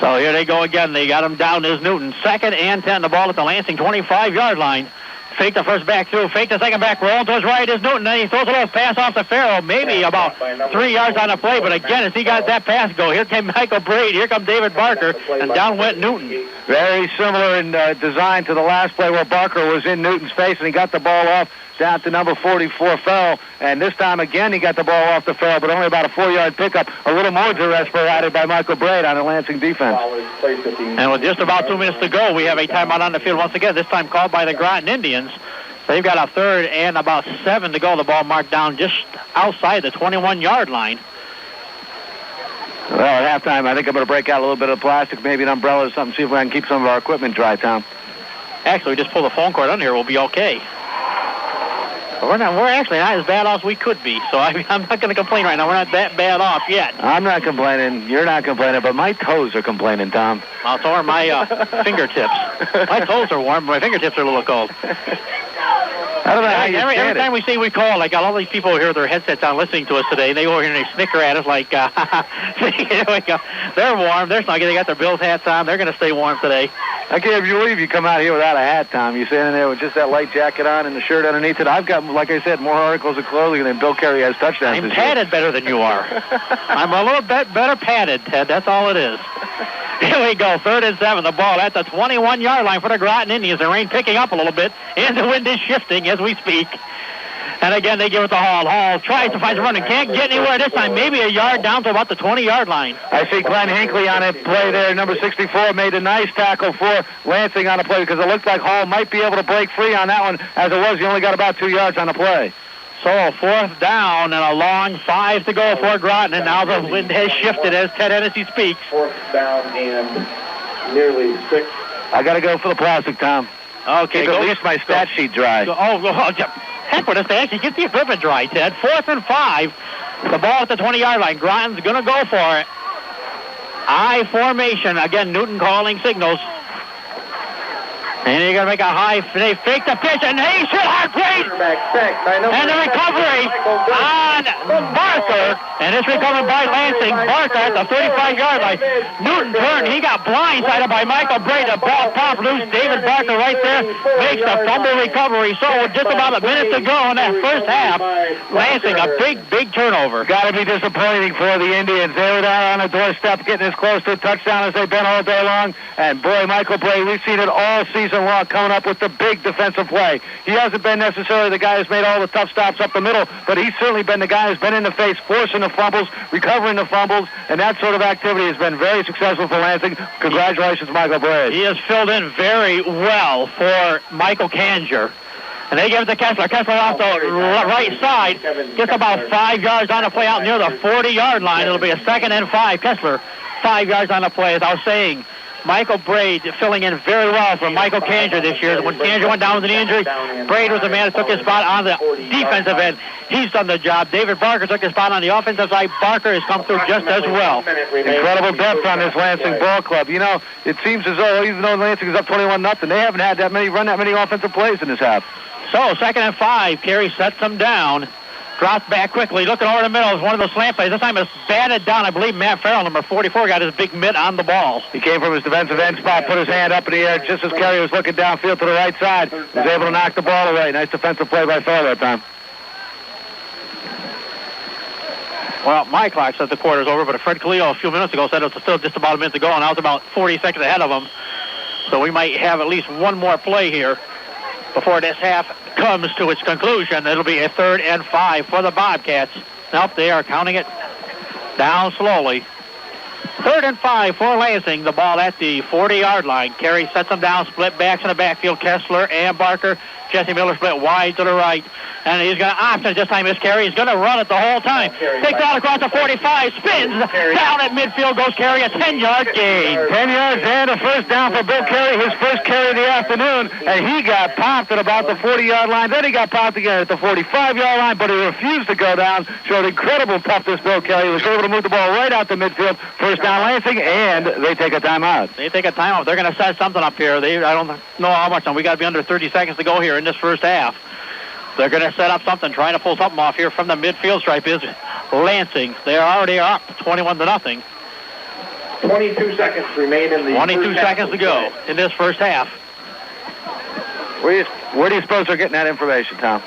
So here they go again. They got him down as Newton. 2nd and 10, the ball at the Lansing 25-yard line. Fake the first back through. Fake the second back. Roll to his right is Newton. Then he throws a little pass off to Farrell. Maybe about 3 yards on the play. But again, as he got that pass go, here came Michael Braid. Here comes David Barker. And down went Newton. Very similar in design to the last play where Barker was in Newton's face and he got the ball off down to number 44, Farrell. And this time again he got the ball off to Farrell, but only about a 4-yard pickup. A little more duress added by Michael Braid on the Lansing defense. And with just about 2 minutes to go, we have a timeout on the field once again, this time called by the Groton Indians. They've got a 3rd and about 7 to go. The ball marked down just outside the 21-yard line. Well, at halftime, I think I'm going to break out a little bit of plastic, maybe an umbrella or something, see if we can keep some of our equipment dry, Tom. Actually, just pull the phone cord under here. We'll be okay. But we're actually not as bad off as we could be, so I'm not going to complain right now. We're not that bad off yet. I'm not complaining. You're not complaining, but my toes are complaining, Tom. Well, so are my fingertips. My toes are warm, but my fingertips are a little cold. I don't know how you every time we say we call, like all these people here with their headsets on listening to us today, and they go over here and they snicker at us like, here we go. They're warm. They're snuggy. They got their Bills hats on. They're going to stay warm today. I can't believe you come out here without a hat, Tom. You standing there with just that light jacket on and the shirt underneath it. I've got, like I said, more articles of clothing than Bill Carey has touchdowns. I'm padded better than you are. I'm a little bit better padded, Ted. That's all it is. Here we go, 3rd and 7. The ball at the 21-yard line for the Groton Indians. The rain picking up a little bit, and the wind is shifting as we speak. And again, they give it to Hall. Hall tries to find the run and can't get anywhere this time. Maybe a yard down to about the 20-yard line. I see Glenn Hinckley on a play there. Number 64 made a nice tackle for Lansing on a play because it looked like Hall might be able to break free on that one. As it was, he only got about 2 yards on the play. So 4th down and a long 5 to go for Groton. And now the wind has shifted as Ted Hennessy speaks. 4th down and nearly 6. I got to go for the plastic, Tom. Okay. Keep at least my stat sheet dry. Heck with us. They actually get the equipment dry, Ted. 4th and 5. The ball at the 20-yard line. Groton's going to go for it. I formation. Again, Newton calling signals. And you're going to make a high, they fake the pitch, and they shoot hard plate. And the recovery on Barker, and it's recovered by Lansing. Barker at the 35-yard line. Newton turned, he got blindsided by Michael Bray. The ball popped loose. David Barker right there makes the fumble recovery. So with just about a minute to go in that first half, Lansing, a big turnover. Got to be disappointing for the Indians. They were there on the doorstep getting as close to a touchdown as they've been all day long. And boy, Michael Bray, we've seen it all season long, coming up with the big defensive play. He hasn't been necessarily the guy who's made all the tough stops up the middle, but he's certainly been the guy who's been in the face, forcing the fumbles, recovering the fumbles, and that sort of activity has been very successful for Lansing. Congratulations, Michael Bray. He has filled in very well for Michael Kanger. And they give it to Kessler. Kessler off the right side. Gets about 5 yards on the play out near the 40-yard line. It'll be a 2nd and 5. Kessler, 5 yards on the play. As I was saying, Michael Braid filling in very well for Michael Kanger this year. When Kanger went down with an injury, Braid was the man that took his spot on the defensive end. He's done the job. David Barker took his spot on the offensive side. Barker has come through just as well. Incredible depth on this Lansing ball club. You know, it seems as though even though Lansing is up 21-0, they haven't had that many offensive plays in this half. So 2nd and 5. Carey sets them down. Drops back quickly, looking over the middle. It's one of those slant plays. This time it's batted down. I believe Matt Farrell, number 44, got his big mitt on the ball. He came from his defensive end spot, put his hand up in the air just as Carey was looking downfield to the right side. Was able to knock the ball away. Nice defensive play by Farrell that time. Well, my clock says the quarter's over, but Fred Cleo a few minutes ago said it was still just about a minute to go, and I was about 40 seconds ahead of him. So we might have at least one more play here before this half comes to its conclusion. It'll be a 3rd and 5 for the Bobcats. Nope, they are counting it down slowly. 3rd and 5 for Lansing. The ball at the 40-yard line. Carey sets them down, split backs in the backfield. Kessler and Barker. Jesse Miller split wide to the right. And he's going to option this time. Is Carey. He's going to run it the whole time. Takes out across the 45. Spins. Down at midfield goes Carey. A 10-yard gain. 10 yards and a first down for Bill Carey. His first carry of the afternoon. And he got popped at about the 40-yard line. Then he got popped again at the 45-yard line. But he refused to go down. Showed incredible toughness, Bill Carey. He was able to move the ball right out to midfield. First down Lansing. And they take a timeout. They take a timeout. They're going to set something up here. I don't know how much. We got to be under 30 seconds to go here in this first half. They're going to set up something, trying to pull something off here from the midfield stripe is Lansing. They are already up 21-0. 22 seconds remain in the 22 seconds to go in this first half. Where do you suppose they're getting that information, Tom?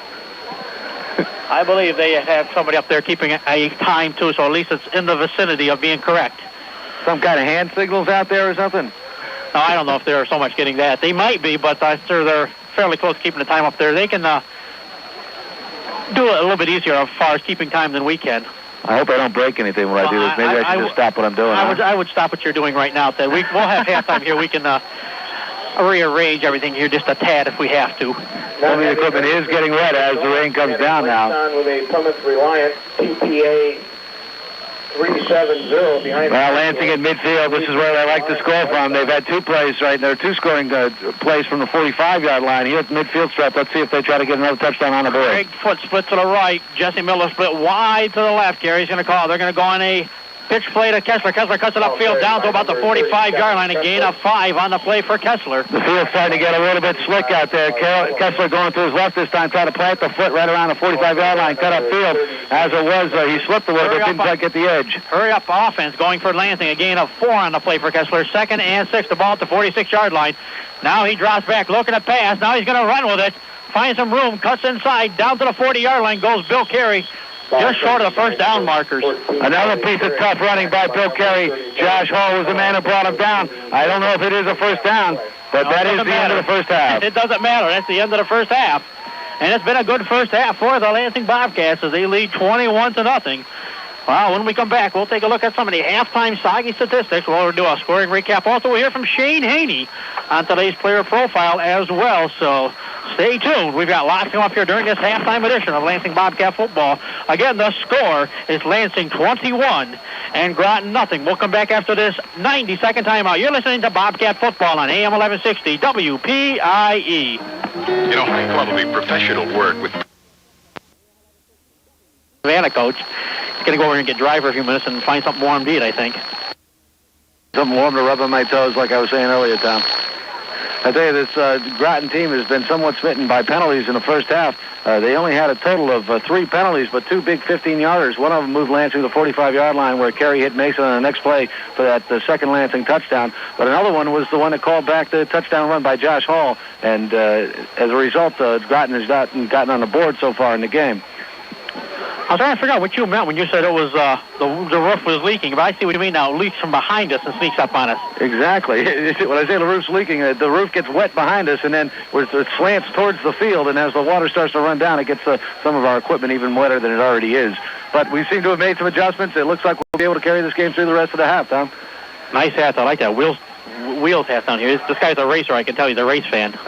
I believe they have somebody up there keeping a time, too, so at least it's in the vicinity of being correct. Some kind of hand signals out there or something? No, I don't know if they're so much getting that. They might be, but I'm sure they're fairly close to keeping the time up there. They can do it a little bit easier as far as keeping time than we can. I hope I don't break anything when I do this. Maybe I should just stop what I'm doing. I would stop what you're doing right now. We'll have halftime here. We can rearrange everything here just a tad if we have to. Some of the equipment is getting wet as the rain comes down now. With a Plymouth Reliant TPA 370 behind. Well, Lansing at midfield, this is where they like to score from. They've had two plays right there, two scoring plays from the 45-yard line. Here at the midfield stripe, let's see if they try to get another touchdown on the board. Big foot split to the right. Jesse Miller split wide to the left. Gary's going to call. They're going to go on a pitch play to Kessler. Kessler cuts it upfield down to about the 45-yard line. A gain of 5 on the play for Kessler. The field's starting to get a little bit slick out there. Kessler going to his left this time, trying to plant the foot right around the 45-yard line, cut upfield. As it was, he slipped a little bit, didn't quite get the edge. Hurry up offense going for Lansing. A gain of 4 on the play for Kessler. 2nd and 6. The ball at the 46-yard line. Now he drops back, looking to pass. Now he's going to run with it. Finds some room, cuts inside, down to the 40-yard line goes Bill Carey. Just short of the first down markers. Another piece of tough running by Bill Carey. Josh Hall was the man who brought him down. I don't know if it is a first down, but that is the end of the first half. It doesn't matter. That's the end of the first half. And it's been a good first half for the Lansing Bobcats as they lead 21-0. Well, when we come back, we'll take a look at some of the halftime soggy statistics. We'll do a scoring recap. Also, we'll hear from Shane Haney on today's player profile as well. So stay tuned. We've got lots coming up here during this halftime edition of Lansing Bobcat football. Again, the score is Lansing 21 and Groton nothing. We'll come back after this 90-second timeout. You're listening to Bobcat football on AM 1160 WPIE. You know, high quality professional work with Savannah coach. He's going to go over and get dry for a few minutes and find something warm to eat, I think. Something warm to rub on my toes, like I was saying earlier, Tom. I tell you, this Groton team has been somewhat smitten by penalties in the first half. They only had a total of 3 penalties, but 2 big 15-yarders. One of them moved Lansing to the 45-yard line where Carey hit Mason on the next play for that second Lansing touchdown. But another one was the one that called back the touchdown run by Josh Hall. And as a result, Groton has gotten on the board so far in the game. I was trying to figure out what you meant when you said it was the roof was leaking, but I see what you mean now. It leaks from behind us and sneaks up on us. Exactly. When I say the roof's leaking, the roof gets wet behind us, and then it slants towards the field, and as the water starts to run down, it gets some of our equipment even wetter than it already is. But we seem to have made some adjustments. It looks like we'll be able to carry this game through the rest of the half, Tom. Nice hats. I like that. Wheels hats down here. This guy's a racer. I can tell he's a race fan.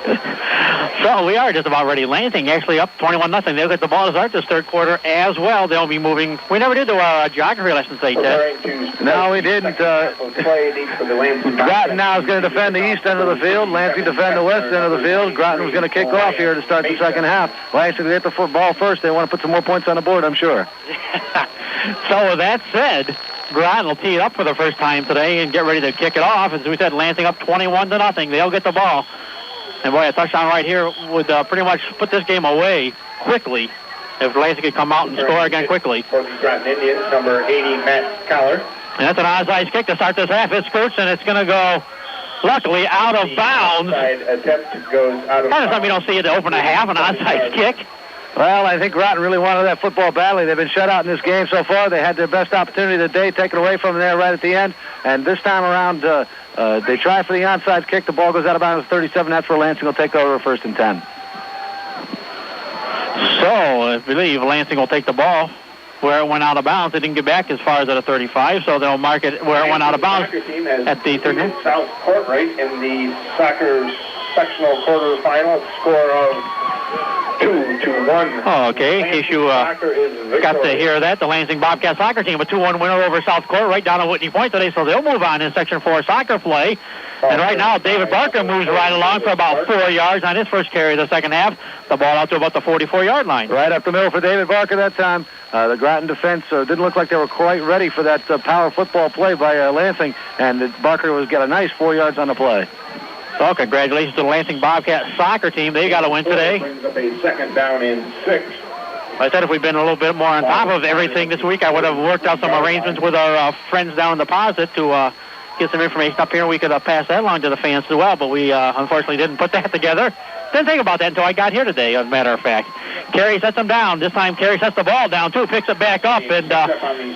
So we are just about ready. Lansing actually up 21-0. They'll get the ball to start this third quarter as well. They'll be moving. We never did do our geography lesson today, Ted. No, we didn't. Groton now is going to defend the east end of the field. Lansing defend the west end of the field. Groton was going to kick off here to start the second half. Lansing get the football first. They want to put some more points on the board, I'm sure. So with that said, Groton will tee it up for the first time today and get ready to kick it off. As we said, Lansing up 21-0. They'll get the ball. And boy, a touchdown right here would pretty much put this game away quickly if Lansing could come out and score again quickly. For the Groton Indians, number 80, Matt Collar. And that's an onside kick to start this half. It skirts, and it's going to go, luckily, out of bounds. Onside attempt goes out of bounds. Kind of something you don't see at the open a half, an onside kick. Well, I think Groton really wanted that football badly. They've been shut out in this game so far. They had their best opportunity of the day taken away from them there right at the end. And this time around, they try for the onside kick. The ball goes out of bounds at 37. That's where Lansing will take over first and 10. So I believe Lansing will take the ball where it went out of bounds. It didn't get back as far as at a 35, so they'll mark it where it went out of bounds at the 30. South Court right in the soccer sectional quarterfinal, score of 2-1. Oh, okay. In case you got to hear that, the Lansing Bobcat soccer team, a 2-1 winner over South Court right down at Whitney Point today, so they'll move on in Section 4 soccer play. And right now, David Barker moves right along for about 4 yards on his first carry of the second half. The ball out to about the 44-yard line. Right up the middle for David Barker that time. The Groton defense didn't look like they were quite ready for that power football play by Lansing, and Barker got a nice 4 yards on the play. So congratulations to the Lansing Bobcat soccer team. They got a win today. Brings up a second down and 6. I said if we'd been a little bit more on top of everything this week, I would have worked out some arrangements with our friends down in the Deposit to get some information up here. We could have passed that along to the fans as well, but we unfortunately didn't put that together. Didn't think about that until I got here today, as a matter of fact. Carey sets him down. This time Carey sets the ball down, too, picks it back up, and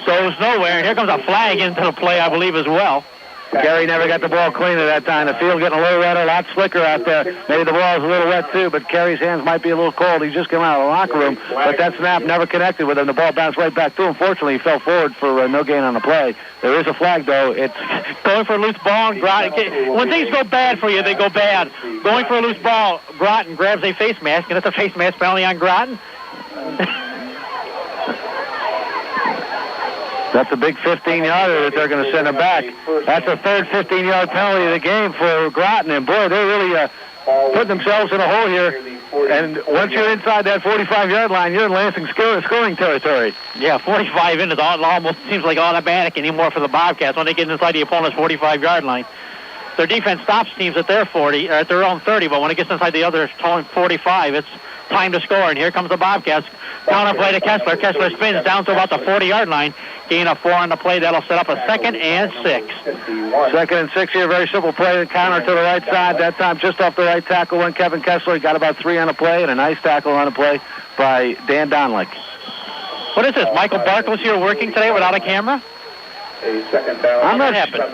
goes nowhere. And here comes a flag into the play, I believe, as well. Carey never got the ball clean at that time. The field getting a little wetter, a lot slicker out there. Maybe the ball is a little wet, too, but Carey's hands might be a little cold. He just came out of the locker room, but that snap never connected with him. The ball bounced right back to him. Fortunately, he fell forward for no gain on the play. There is a flag, though. It's going for a loose ball. When things go bad for you, they go bad. Going for a loose ball, Groton grabs a face mask, and it's a face mask penalty on Groton. That's a big 15-yarder that they're going to send him back. That's the third 15-yard penalty of the game for Groton. And, boy, they're really putting themselves in a hole here. And once you're inside that 45-yard line, you're in Lansing scoring territory. Yeah, 45 in is almost seems like automatic anymore for the Bobcats when they get inside the opponent's 45-yard line. Their defense stops teams at their 40, or at their own 30, but when it gets inside the other 45, it's time to score. And here comes the Bobcats. Counter play to Kessler. Kessler spins down to about the 40-yard line. Gain of 4 on the play. That'll set up a 2nd and 6. 2nd and 6 here. Very simple play. The counter to the right side. That time just off the right tackle went Kevin Kessler. He got about 3 on the play, and a nice tackle on the play by Dan Donlick. What is this? Michael Barkless here working today without a camera? A second down. I'm not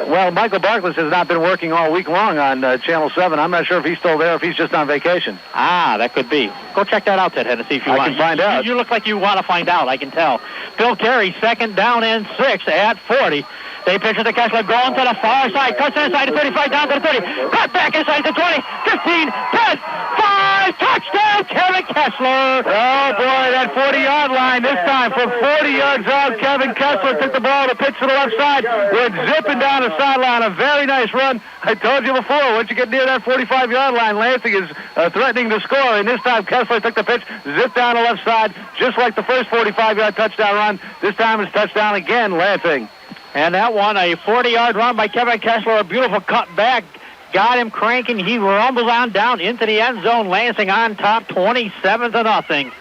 well, Michael Barkless has not been working all week long on Channel 7. I'm not sure if he's still there or if he's just on vacation. Ah, that could be. Go check that out, Ted, and see if you want. I can find out. You look like you want to find out, I can tell. Phil Carey, 2nd down and 6 at 40. They pitch it to Kessler, going to the far side, cuts inside the 35, down to the 30, cut back inside the 20, 15, 10, 5, touchdown, Kevin Kessler. Oh, boy, that 40-yard line this time from 40 yards out. Kevin Kessler took the ball to pitch to the left side. Went zipping down the sideline. A very nice run. I told you before, once you get near that 45-yard line, Lansing is threatening to score, and this time Kessler took the pitch, zipped down the left side, just like the first 45-yard touchdown run. This time it's touchdown again, Lansing. And that one, a 40-yard run by Kevin Kessler, a beautiful cut back. Got him cranking. He rumbles on down into the end zone. Lansing on top, 27-0.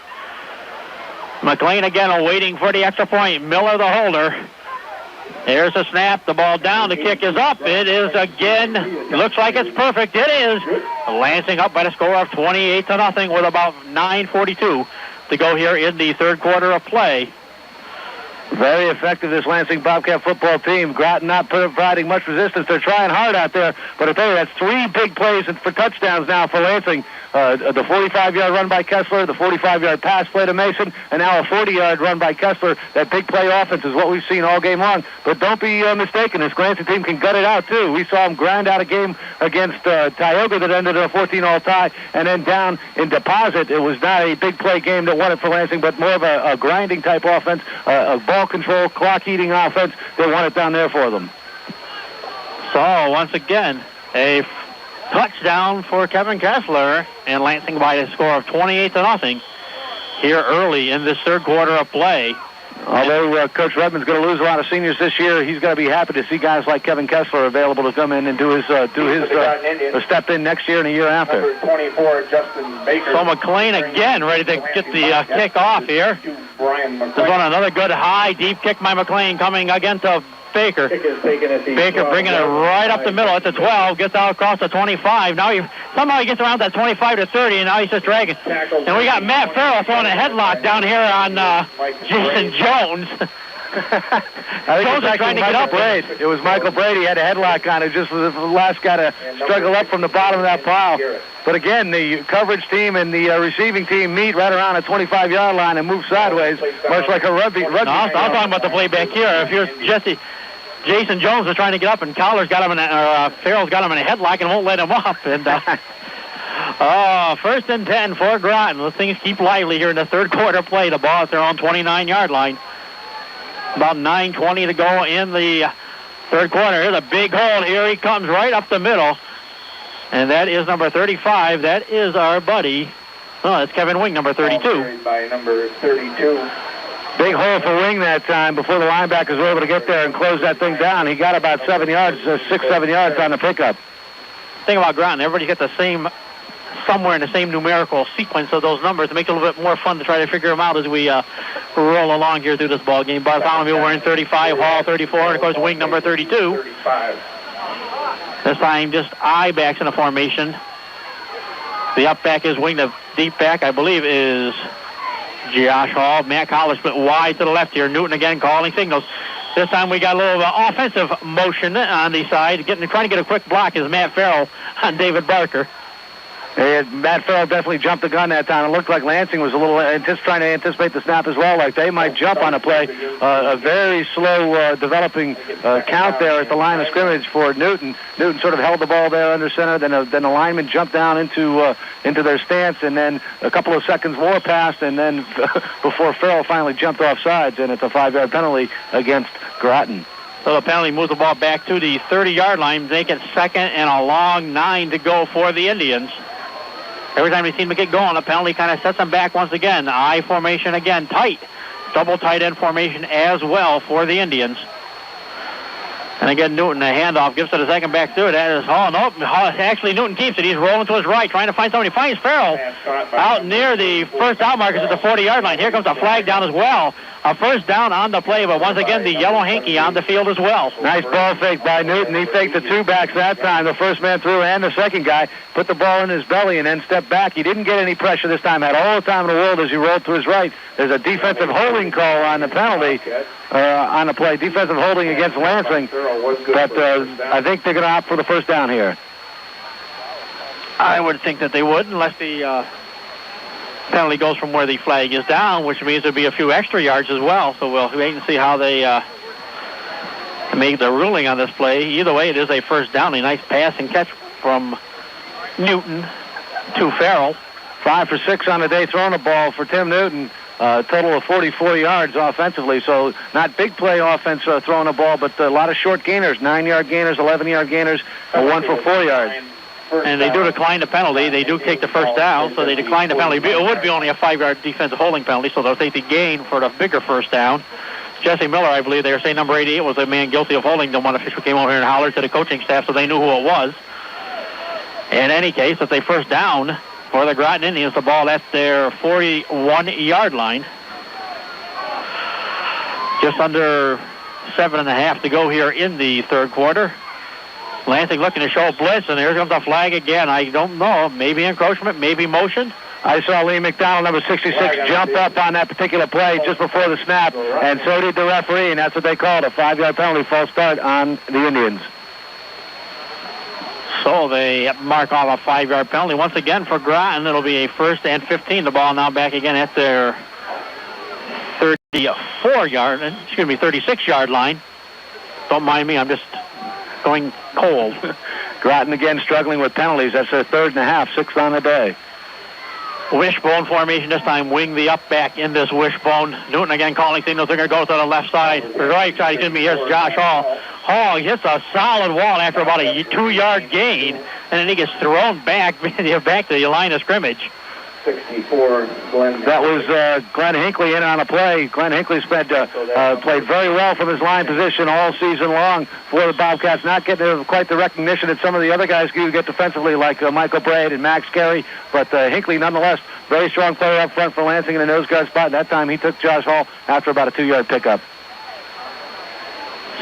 McLean again waiting for the extra point. Miller the holder. There's a snap. The ball down. The kick is up. It is again. Looks like it's perfect. It is. Lansing up by the score of 28-0 with about 9:42 to go here in the third quarter of play. Very effective, this Lansing Bobcat football team. Groton not providing much resistance. They're trying hard out there. But I tell you, that's 3 big plays for touchdowns now for Lansing. the 45-yard run by Kessler, the 45-yard pass play to Mason, and now a 40-yard run by Kessler. That big play offense is what we've seen all game long. But don't be mistaken, this Lansing team can gut it out, too. We saw them grind out a game against Tioga that ended in a 14-all tie, and then down in Deposit. It was not a big play game that won it for Lansing, but more of a grinding type offense, a ball control, clock-eating offense that won it down there for them. So, once again, a touchdown for Kevin Kessler, and Lansing by a score of 28-0 here early in this third quarter of play. Although Coach Redmond's going to lose a lot of seniors this year, he's going to be happy to see guys like Kevin Kessler available to come in and do his step in next year and a year after. Number 24, Justin Baker. So McLean again ready to get the kick off here. There's one another good high deep kick by McLean coming again to Baker. Baker bringing it right up the middle at the 12, gets out across the 25. Now somehow he gets around that 25 to 30, and now he's just dragging. And we got Matt Farrell throwing a headlock down here on Jason Jones. Jones is trying to get up. It was Michael Brady. He had a headlock on it. Just was the last guy to struggle up from the bottom of that pile. But again, the coverage team and the receiving team meet right around the 25-yard line and move sideways, much like a rugby. No, I'm talking about the play back here. If you're Jason Jones is trying to get up, and Farrell's got him in a headlock and won't let him up. And first and 10 for Groton. Let's things keep lively here in the third quarter play. The ball at their own 29-yard line. About 9:20 to go in the third quarter. Here's a big hole. Here he comes right up the middle. And that is number 35. That is our buddy. Oh, that's Kevin Wing, number 32. By number 32. Big hole for Wing that time before the linebackers were able to get there and close that thing down. He got about 7 yards, 6-7 yards on the pickup. Thing about Groton, everybody's got the same, somewhere in the same numerical sequence of those numbers to make it a little bit more fun to try to figure them out as we roll along here through this ball game. Bartholomew wearing 35, Hall 34, and of course Wing number 32. 35. This time just I backs in a formation. The up back is Wing. The deep back, I believe, is Josh Hall. Matt Collar split wide to the left here. Newton again calling signals. This time we got a little offensive motion on the side. Trying to get a quick block is Matt Farrell on David Barker. Matt Farrell definitely jumped the gun that time. It looked like Lansing was a little trying to anticipate the snap as well, like they might jump on a play. A very slow developing count there at the line of scrimmage for Newton. Newton sort of held the ball there under center. Then the lineman jumped down into their stance, and then a couple of seconds more passed, and then before Farrell finally jumped off sides, and it's a 5-yard penalty against Groton. So the penalty moves the ball back to the 30-yard line, make it second and a long 9 to go for the Indians. Every time they seem to get going, the penalty kind of sets them back once again. I formation again, tight. Double tight end formation as well for the Indians. And again, Newton, a handoff, gives to the second back through it. That is, actually Newton keeps it. He's rolling to his right, trying to find somebody. Finds Farrell out near the first out markers at the 40-yard line. Here comes a flag down as well. A first down on the play, but once again, the yellow hanky on the field as well. Nice ball fake by Newton. He faked the two backs that time, the first man through and the second guy. Put the ball in his belly and then stepped back. He didn't get any pressure this time. Had all the time in the world as he rolled to his right. There's a defensive holding call on the penalty, on the play. Defensive holding against Lansing. But I think they're going to opt for the first down here. I would think that they would, unless the penalty goes from where the flag is down, which means there'll be a few extra yards as well. So we'll wait and see how they make the ruling on this play. Either way, it is a first down. A nice pass and catch from Newton to Farrell. 5 for 6 on the day throwing the ball for Tim Newton. Total of 44 yards offensively. So not big play offense throwing the ball, but a lot of short gainers. 9-yard gainers, 11-yard gainers, 1 for 4 yards. And they do decline the penalty. They do take the first down, so they decline the penalty. It would be only a 5-yard defensive holding penalty, so they'll take the gain for the bigger first down. Jesse Miller, I believe they were saying number 88 was a man guilty of holding. The one official came over here and hollered to the coaching staff, so they knew who it was. In any case, it's a first down for the Groton Indians. The ball at their 41-yard line. Just under 7.5 to go here in the third quarter. Lansing looking to show blitz, and here comes the flag again. I don't know. Maybe encroachment, maybe motion. I saw Lee McDonald, number 66, jump up on that particular play just before the snap, and so did the referee, and that's what they called a 5-yard penalty, false start on the Indians. So they mark off a 5-yard penalty. Once again for Groton, it'll be a 1st and 15. The ball now back again at their 36-yard line. Don't mind me, I'm just going cold. Groton again struggling with penalties. That's their 3rd and a half, 6th on the day. Wishbone formation this time. Wing the up back in this wishbone. Newton again calling signals. They're going to go to the left side. The right side is going to be, here's Josh Hall. Hall hits a solid wall after about a 2-yard gain, and then he gets thrown back to the line of scrimmage. 64, Glenn. That was Glenn Hinckley in on a play. Glenn Hinckley's played very well from his line position all season long for the Bobcats. Not getting quite the recognition that some of the other guys do get defensively, like Michael Braid and Max Carey. But Hinckley, nonetheless, very strong player up front for Lansing in the nose guard spot. That time he took Josh Hall after about a 2-yard pickup.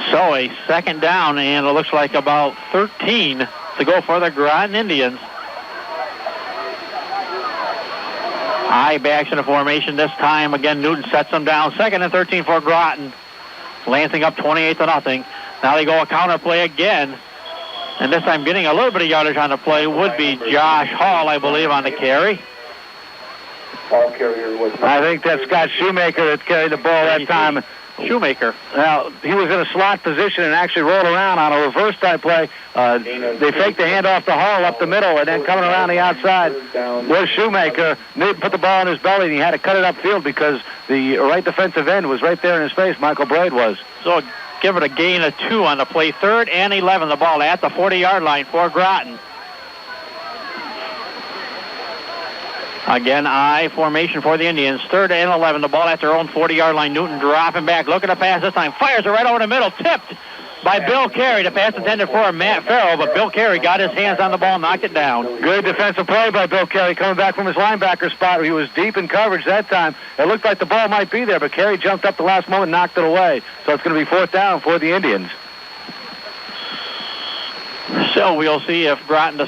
So a 2nd down, and it looks like about 13 to go for the Groton Indians. High backs in a formation this time. Again, Newton sets them down. 2nd and 13 for Groton. Lansing up 28-0. Now they go a counter play again. And this time getting a little bit of yardage on the play would be Josh Hall, I believe, on the carry. Ball carrier was. I think that's Scott Shoemaker that carried the ball that time. Shoemaker. Now, he was in a slot position and actually rolled around on a reverse type play. They faked the handoff to Hall up the middle, and then coming around the outside was Shoemaker. Newton put the ball in his belly, and he had to cut it upfield because the right defensive end was right there in his face. Michael Braid was. So give it a gain of 2 on the play. 3rd and 11. The ball at the 40-yard line for Groton. Again, I formation for the Indians. 3rd and 11. The ball at their own 40-yard line. Newton dropping back, looking to pass this time. Fires it right over the middle. Tipped by Bill Carey. The pass intended for Matt Farrell, but Bill Carey got his hands on the ball, knocked it down. Good defensive play by Bill Carey coming back from his linebacker spot. He was deep in coverage that time. It looked like the ball might be there, but Carey jumped up the last moment and knocked it away. So it's going to be 4th down for the Indians. So we'll see if Groton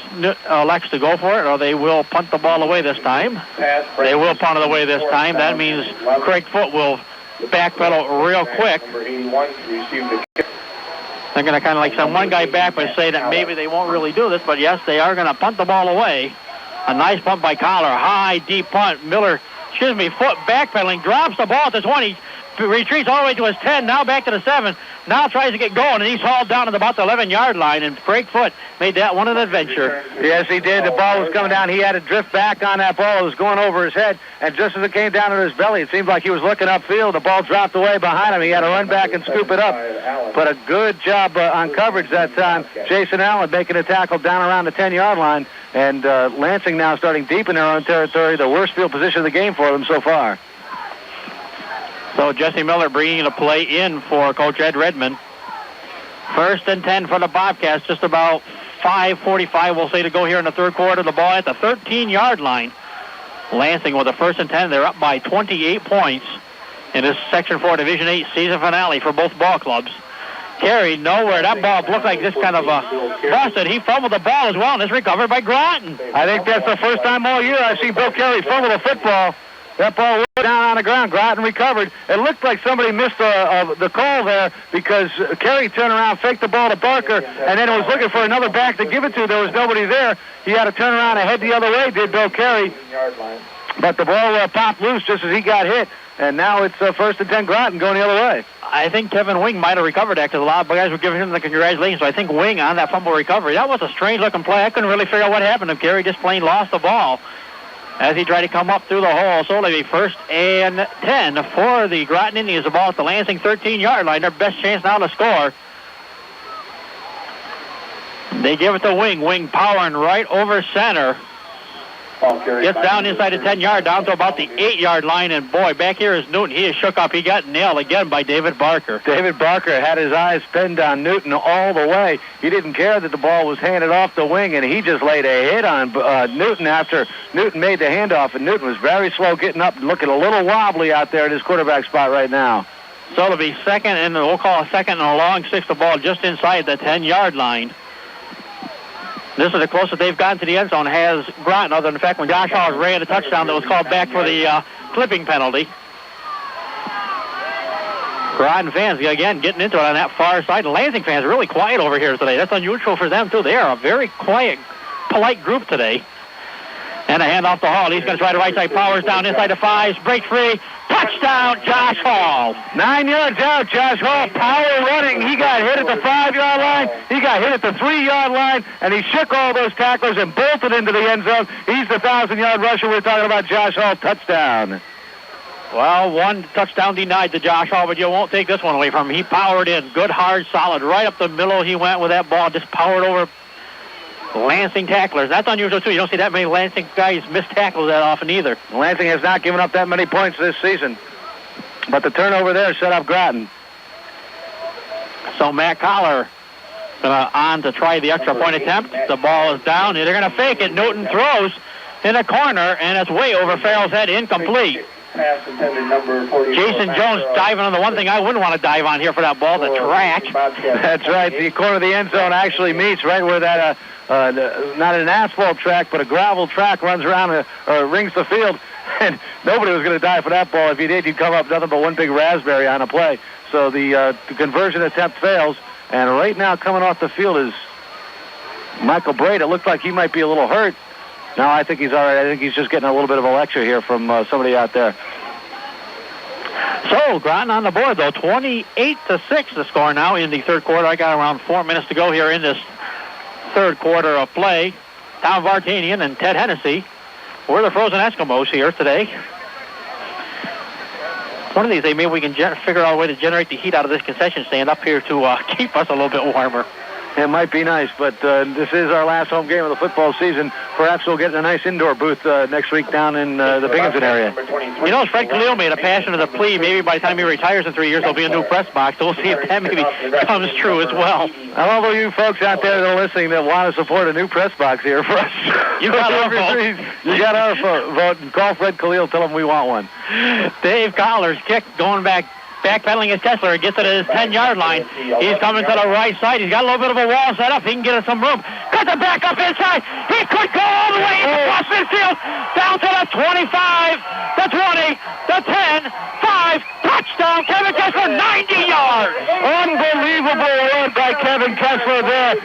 elects to go for it, or they will punt the ball away this time. They will punt it away this time. That means Craig Foote will backpedal real quick. They're going to kind of like send one guy back but say that maybe they won't really do this, but yes, they are going to punt the ball away. A nice punt by Collar. High, deep punt. Foote backpedaling, drops the ball at the 20. Retreats all the way to his 10, now back to the 7. Now tries to get going, and he's hauled down at about the 11-yard line, and Craig Foote made that one an adventure. Yes, he did. The ball was coming down. He had to drift back on that ball. It was going over his head, and just as it came down to his belly, it seemed like he was looking upfield. The ball dropped away behind him. He had to run back and scoop it up. But a good job on coverage that time. Jason Allen making a tackle down around the 10-yard line, and Lansing now starting deep in their own territory, the worst field position of the game for them so far. So Jesse Miller bringing the play in for Coach Ed Redmond. 1st and 10 for the Bobcats. Just about 5:45, we'll say, to go here in the 3rd quarter. The ball at the 13-yard line. Lansing with a 1st and 10. They're up by 28 points in this Section 4 Division 8 season finale for both ball clubs. Carey nowhere. That ball looked like this kind of busted. He fumbled the ball as well, and it's recovered by Groton. I think that's the first time all year I've seen Bill Carey fumble a football. That ball went down on the ground. Groton recovered. It looked like somebody missed the call there because Carey turned around, faked the ball to Barker, and then was looking for another back to give it to. There was nobody there. He had to turn around and head the other way, did Bill Carey. But the ball popped loose just as he got hit, and now it's 1st and 10 Groton going the other way. I think Kevin Wing might have recovered that because a lot of guys were giving him the congratulations. So I think Wing on that fumble recovery. That was a strange-looking play. I couldn't really figure out what happened if Carey just plain lost the ball as he tried to come up through the hole. So it'll be 1st and 10 for the Groton Indians. The ball at the Lansing 13-yard line. Their best chance now to score. They give it to Wing. Wing powering right over center. Gets down inside the 10-yard, down to about the 8-yard line, and boy, back here is Newton. He is shook up. He got nailed again by David Barker. David Barker had his eyes pinned on Newton all the way. He didn't care that the ball was handed off the wing, and he just laid a hit on Newton after Newton made the handoff, and Newton was very slow getting up, looking a little wobbly out there at his quarterback spot right now. So it'll be 2nd, and we'll call a 2nd and a long 6. The ball just inside the 10-yard line. This is the closest they've gotten to the end zone, has Groton, other than the fact when Josh Hall ran a touchdown that was called back for the clipping penalty. Groton fans, again, getting into it on that far side. The Lansing fans are really quiet over here today. That's unusual for them, too. They are a very quiet, polite group today. And a handoff to Hall. He's going to try the right side. Powers down inside the 5s. Breaks free. Touchdown, Josh Hall. 9 yards out, Josh Hall. Power running. He got hit at the 5-yard line. He got hit at the 3-yard line. And he shook all those tacklers and bolted into the end zone. He's the 1,000-yard rusher. We're talking about Josh Hall. Touchdown. Well, one touchdown denied to Josh Hall, but you won't take this one away from him. He powered in. Good, hard, solid. Right up the middle he went with that ball. Just powered over Lansing tacklers. That's unusual, too. You don't see that many Lansing guys miss tackles that often either. Lansing has not given up that many points this season. But the turnover there set up Groton. So Matt Collar on to try the extra point attempt. The ball is down. They're going to fake it. Newton throws in a corner, and it's way over Farrell's head, incomplete. Jason Jones diving on the one thing I wouldn't want to dive on here for that ball, the track. That's right. The corner of the end zone actually meets right where that, not an asphalt track, but a gravel track runs around or rings the field. And nobody was going to dive for that ball. If you did, you'd come up nothing but one big raspberry on a play. So the conversion attempt fails. And right now coming off the field is Michael Braid. It looked like he might be a little hurt. No, I think he's all right. I think he's just getting a little bit of a lecture here from somebody out there. So, Groton on the board, though. 28-6 the score now in the third quarter. I got around 4 minutes to go here in this third quarter of play. Tom Vartanian and Ted Hennessy. We're the Frozen Eskimos here today. One of these days, maybe we can figure out a way to generate the heat out of this concession stand up here to keep us a little bit warmer. It might be nice, but this is our last home game of the football season. Perhaps we'll get in a nice indoor booth next week down in the Binghamton area. You know, Fred Khalil made a passion of the plea. Maybe by the time he retires in 3 years, there'll be a new press box. So we'll see if that maybe comes true as well. And all of you folks out there that are listening that want to support a new press box here for us, you got our vote. You got our vote. And call Fred Khalil, tell him we want one. Dave Collar's kick going back. Backpedaling his Kessler, gets it at his 10-yard line. He's coming to the right side. He's got a little bit of a wall set up. He can get us some room. Cut the back up inside. He could go all the way across midfield. Down to the 25, the 20, the 10, 5. Touchdown, Kevin Kessler, 90 yards. Unbelievable run by Kevin Kessler there.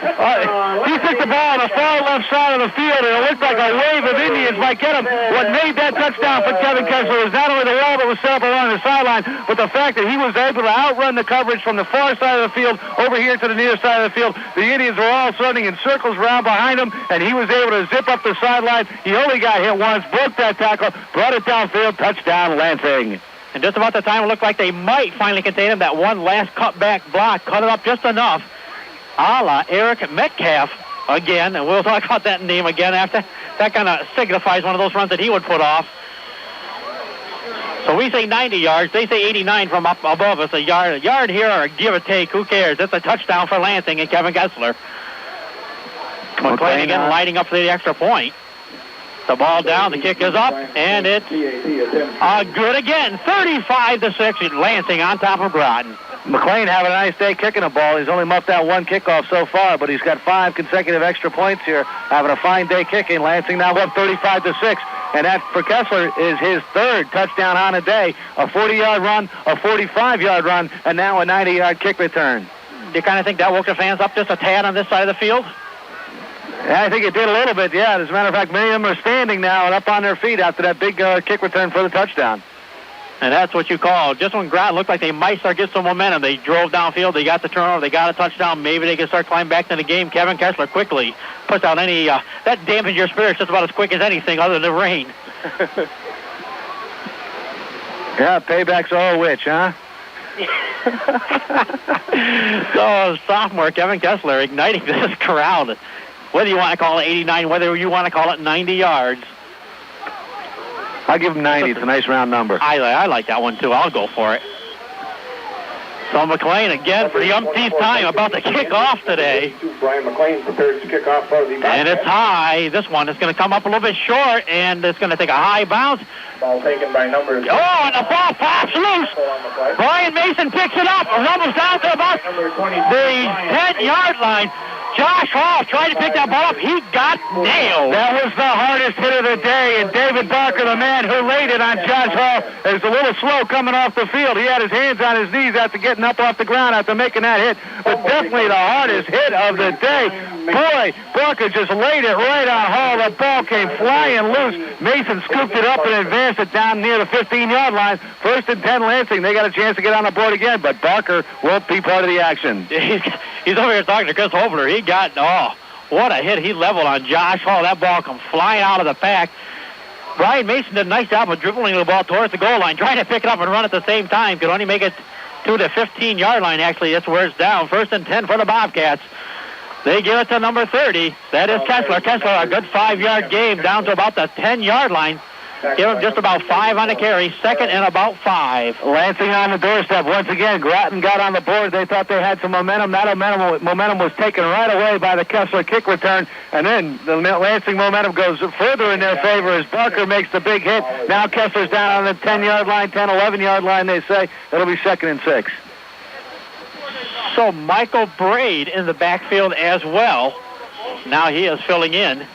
He took the ball on the far left side of the field, and it looked like a wave of Indians might get him. What made that touchdown for Kevin Kessler was not only the wall that was set up along the sideline, but the fact that he was able to outrun the coverage from the far side of the field over here to the near side of the field. The Indians were all running in circles around behind him, and he was able to zip up the sideline. He only got hit once, broke that tackle, brought it downfield, touchdown Lansing. And just about the time it looked like they might finally contain him, that one last cutback block cut it up just enough. A la Eric Metcalf again, and we'll talk about that name again after. That kind of signifies one of those runs that he would put off. So we say 90 yards. They say 89 from up above us. A yard here or a give or take. Who cares? It's a touchdown for Lansing and Kevin Kessler. McLean again lighting up for the extra point. The ball down. The kick is up. And it's good again. 35-6. Lansing on top of Groton. McLean having a nice day kicking a ball. He's only muffed out one kickoff so far, but he's got 5 consecutive extra points here. Having a fine day kicking. Lansing now up 35-6. And that for Kessler is his third touchdown on a day. A 40-yard run, a 45-yard run, and now a 90-yard kick return. Do you kind of think that woke the fans up just a tad on this side of the field? Yeah, I think it did a little bit, yeah. As a matter of fact, many of them are standing now and up on their feet after that big kick return for the touchdown. And that's what you call. Just when Groton looked like they might start getting some momentum, they drove downfield, they got the turnover, they got a touchdown. Maybe they can start climbing back to the game. Kevin Kessler quickly puts out any, that damaged your spirits just about as quick as anything other than the rain. Yeah, payback's all a witch, huh? So, sophomore Kevin Kessler igniting this crowd. Whether you want to call it 89, whether you want to call it 90 yards. I'll give him 90. It's a nice round number. I like that one, too. I'll go for it. So McLean again for the umpteenth time about to kick off today. Brian McLean prepares to kick off for the Bobcat. And it's high. This one is going to come up a little bit short, and it's going to take a high bounce. Ball taken by number. Oh, and the ball pops loose. Brian Mason picks it up, rumbles down to about Number 22. The 10-yard line. Josh Hall tried to pick that ball up. He got nailed. That was the hardest hit of the day, and David Barker, the man who laid it on Josh Hall, is a little slow coming off the field. He had his hands on his knees after getting up off the ground after making that hit, but definitely the hardest hit of the day. Boy, Barker just laid it right on Hall. The ball came flying loose. Mason scooped it up and advanced it down near the 15-yard line. 1st and 10 Lansing. They got a chance to get on the board again, but Barker won't be part of the action. He's over here talking to Chris Hobler. He got, what a hit he leveled on Josh Hall. That ball come flying out of the pack. Brian Mason did a nice job of dribbling the ball towards the goal line, trying to pick it up and run at the same time. Could only make it to the 15-yard line, actually. That's where it's down. 1st and 10 for the Bobcats. They give it to number 30. That is Kessler. Kessler, a good 5-yard game down to about the 10-yard line. Give him just about 5 on the carry. 2nd and about 5. Lansing on the doorstep once again. Groton got on the board. They thought they had some momentum. That momentum was taken right away by the Kessler kick return. And then the Lansing momentum goes further in their favor as Barker makes the big hit. Now Kessler's down on the 10-yard line, 10, 11-yard line, they say. It'll be 2nd and 6. So Michael Braid in the backfield as well. Now he is filling in.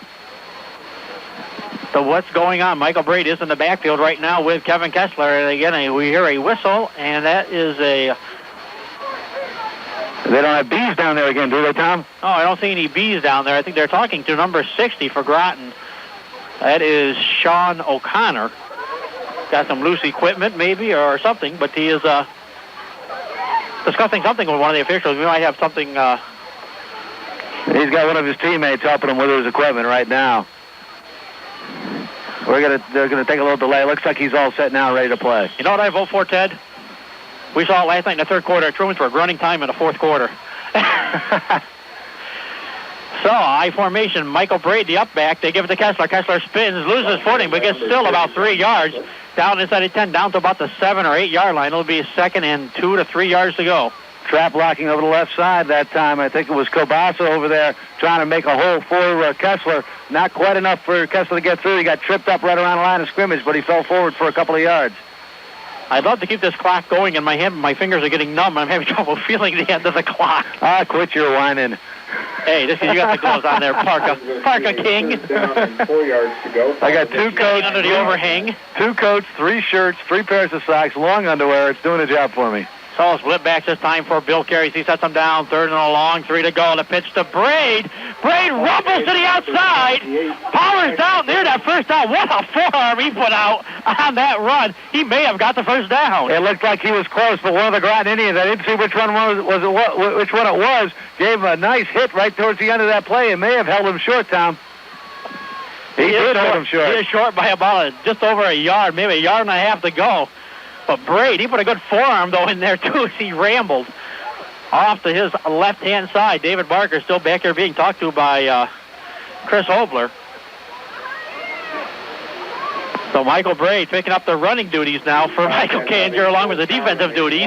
So what's going on? Michael Braid is in the backfield right now with Kevin Kessler. And again, we hear a whistle, and that is a... They don't have bees down there again, do they, Tom? Oh, I don't see any bees down there. I think they're talking to number 60 for Groton. That is Sean O'Connor. Got some loose equipment maybe or something, but he is discussing something with one of the officials. We might have something... He's got one of his teammates helping him with his equipment right now. They're gonna take a little delay. Looks like he's all set now, ready to play. You know what I vote for, Ted? We saw it last night in the 3rd quarter. Truman's for running time in the 4th quarter. So, I formation, Michael Braid, the up back. They give it to Kessler. Kessler spins, loses footing, but gets still about 3 yards. Down inside the 10, down to about the 7 or 8 yard line. It'll be 2nd and 2 to 3 yards to go. Trap blocking over the left side that time. I think it was Kobasa over there trying to make a hole for Kessler. Not quite enough for Kessler to get through. He got tripped up right around the line of scrimmage, but he fell forward for a couple of yards. I'd love to keep this clock going in my hand, but my fingers are getting numb. I'm having trouble feeling the end of the clock. Quit your whining. Hey, you got the gloves on there, Parka King. 4 yards to go. I got 2 coats under the overhang. 2 coats, 3 shirts, 3 pairs of socks, long underwear. It's doing a job for me. So split back this time for Bill Carey. He sets him down. 3rd and a long. 3 to go. The pitch to Braid. Braid rumbles to the outside. Powers down there. That first down. What a forearm he put out on that run. He may have got the first down. It looked like he was close, but one of the Groton Indians, I didn't see which one it was, gave him a nice hit right towards the end of that play and may have held him short, Tom. He did hold him short. He is short by about just over a yard, maybe a yard and a half to go. But Braid, he put a good forearm, though, in there, too, as he rambled off to his left-hand side. David Barker still back here being talked to by Chris Hobler. So Michael Braid picking up the running duties now for Michael Kanger, along with the defensive duties.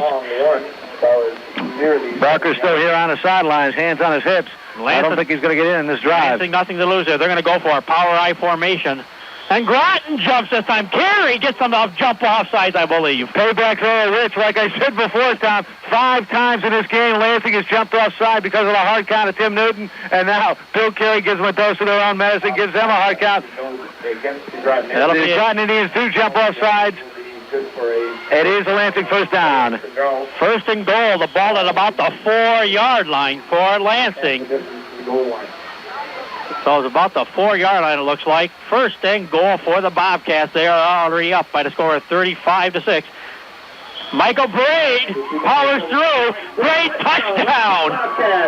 Barker's still here on the sidelines, hands on his hips. I don't think he's going to get in this drive. Lansing, nothing to lose there. They're going to go for a power I formation. And Groton jumps this time. Carey gets him off jump off sides, I believe. Payback throw, Rich. Like I said before, Tom, 5 times in this game, Lansing has jumped offside because of the hard count of Tim Newton. And now Bill Carey gives them a dose of their own medicine, gives them a hard count. The Groton Indians do jump off sides. It is a Lansing first down. 1st and goal. The ball at about the 4-yard line for Lansing. So it's about the 4-yard line, it looks like. 1st and goal for the Bobcats. They are already up by the score of 35-6. Michael Braid powers through. Braid touchdown.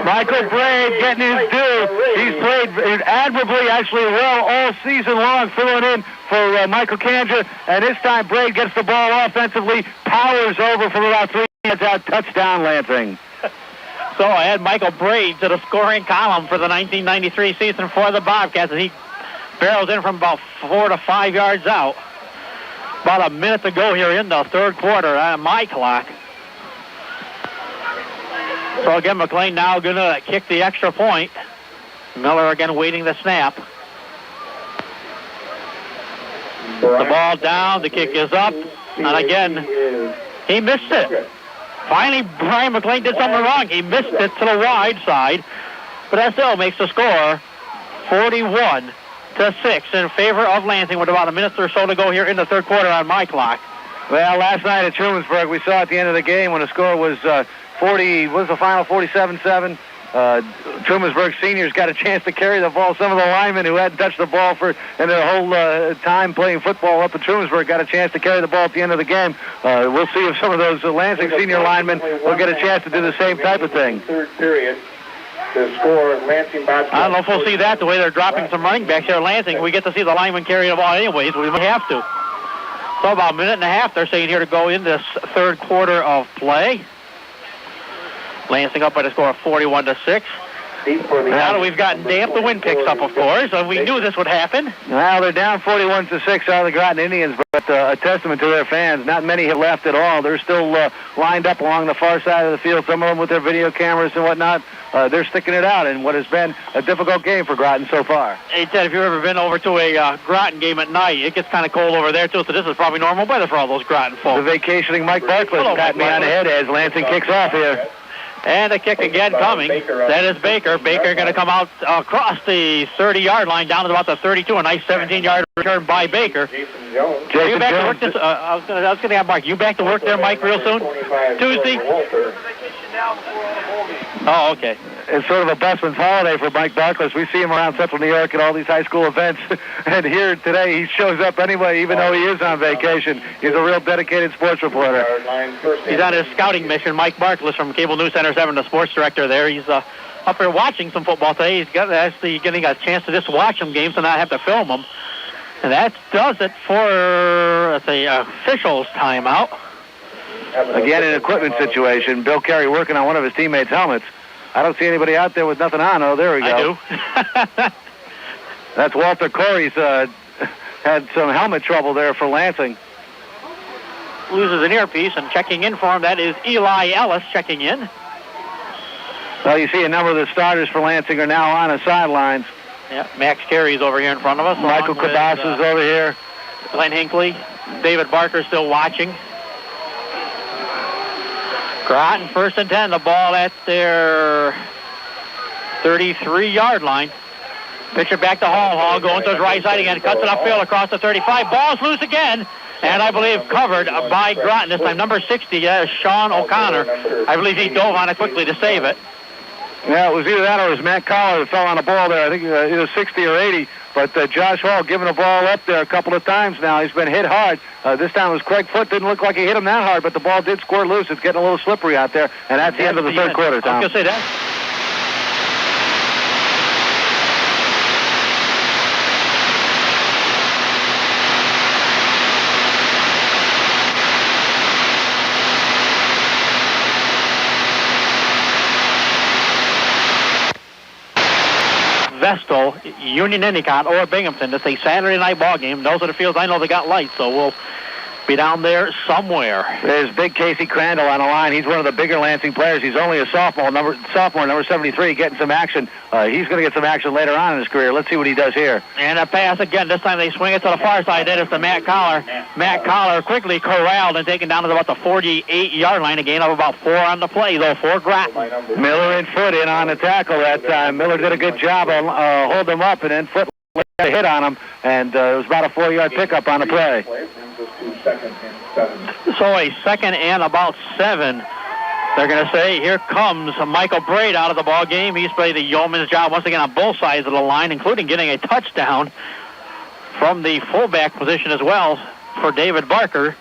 Michael Braid getting his due. He's played admirably, actually well all season long, filling in for Michael Kanger. And this time Braid gets the ball offensively, powers over from about 3 yards out. Touchdown, Lansing. So I had Michael Braid to the scoring column for the 1993 season for the Bobcats, and he barrels in from about 4 to 5 yards out. About a minute to go here in the 3rd quarter on my clock. So again, McLean now going to kick the extra point. Miller again waiting the snap. The ball down, the kick is up, and again, he missed it. Finally, Brian McLean did something wrong. He missed it to the wide side. But that still makes the score 41-6 in favor of Lansing with about a minute or so to go here in the third quarter on my clock. Well, last night at Trumansburg, we saw at the end of the game when the score was 47-7. Trumansburg seniors got a chance to carry the ball. Some of the linemen who hadn't touched the ball in their whole time playing football up at Trumansburg got a chance to carry the ball at the end of the game. We'll see if some of those Lansing senior linemen will get a chance to do the same type of thing. Third period. The score, Lansing Bobcat. I don't know if we'll see that the way they're dropping some running backs here at Lansing. We get to see the linemen carry the ball anyways. We may have to. So about a minute and a half, they're saying here to go in this third quarter of play. Lansing up by the score of 41-6. Now that we've gotten damp, the wind picks up, of course. We knew this would happen. Well, they're down 41-6 out of the Groton Indians, but a testament to their fans. Not many have left at all. They're still lined up along the far side of the field, some of them with their video cameras and whatnot. They're sticking it out in what has been a difficult game for Groton so far. Hey, Ted, if you've ever been over to a Groton game at night, it gets kind of cold over there, too, so this is probably normal weather for all those Groton folks. The vacationing Mike Barclay got me on the head as Lansing kicks off here. And a kick again coming. That is Baker. Baker going to come out across the 30-yard line down to about the 32. A nice 17-yard return by Baker. Are you back to work this? I was going to have Mike. You back to work there, Mike, real soon? Tuesday? Oh, okay. It's sort of a busman's holiday for Mike Barclay. We see him around Central New York at all these high school events. And here today, he shows up anyway, even though he is on vacation. He's a real dedicated sports reporter. He's on his scouting mission. Mike Barclay from Cable News Center 7, the sports director there. He's up there watching some football today. He's actually getting a chance to just watch some games and not have to film them. And that does it for, let's say, officials timeout. Again, an equipment situation. Bill Carey working on one of his teammates' helmets. I don't see anybody out there with nothing on. Oh, there we go. I do. That's Walter Corey's had some helmet trouble there for Lansing. Loses an earpiece and checking in for him. That is Eli Ellis checking in. Well, you see a number of the starters for Lansing are now on the sidelines. Yeah, Max Carey's over here in front of us. Michael Cabas is over here. Glenn Hinckley. David Barker still watching. Groton first and 10. The ball at their 33-yard line. Pitch it back to Hall. Hall going to his right side again. Cuts it upfield across the 35. Ball's loose again. And I believe covered by Groton this time. Number 60, Sean O'Connor. I believe he dove on it quickly to save it. Yeah, it was either that or it was Matt Collar that fell on the ball there. I think either 60 or 80. But Josh Hall giving the ball up there a couple of times now. He's been hit hard. This time it was Craig Foote. Didn't look like he hit him that hard, but the ball did squirt loose. It's getting a little slippery out there. And that's the end of the third quarter, Tom. I was going to say that. Vestal, Union Endicott, or Binghamton. It's a Saturday night ball game. Those are the fields I know they got lights, so we'll be down there somewhere. There's big Casey Crandall on the line. He's one of the bigger Lansing players. He's only a sophomore, number 73, getting some action. He's going to get some action later on in his career. Let's see what he does here. And a pass again. This time they swing it to the far side. That is to Matt Collar. Matt Collar quickly corralled and taken down to about the 48-yard line. A gain of about 4 on the play, though, for Groton. Miller and Foote in on the tackle that time. Miller did a good job of holding him up, and then Foote a hit on him, and it was about a 4-yard pickup on the play. So a second and about 7. They're going to say, here comes Michael Braid out of the ball game. He's played the yeoman's job once again on both sides of the line, including getting a touchdown from the fullback position as well for David Barker.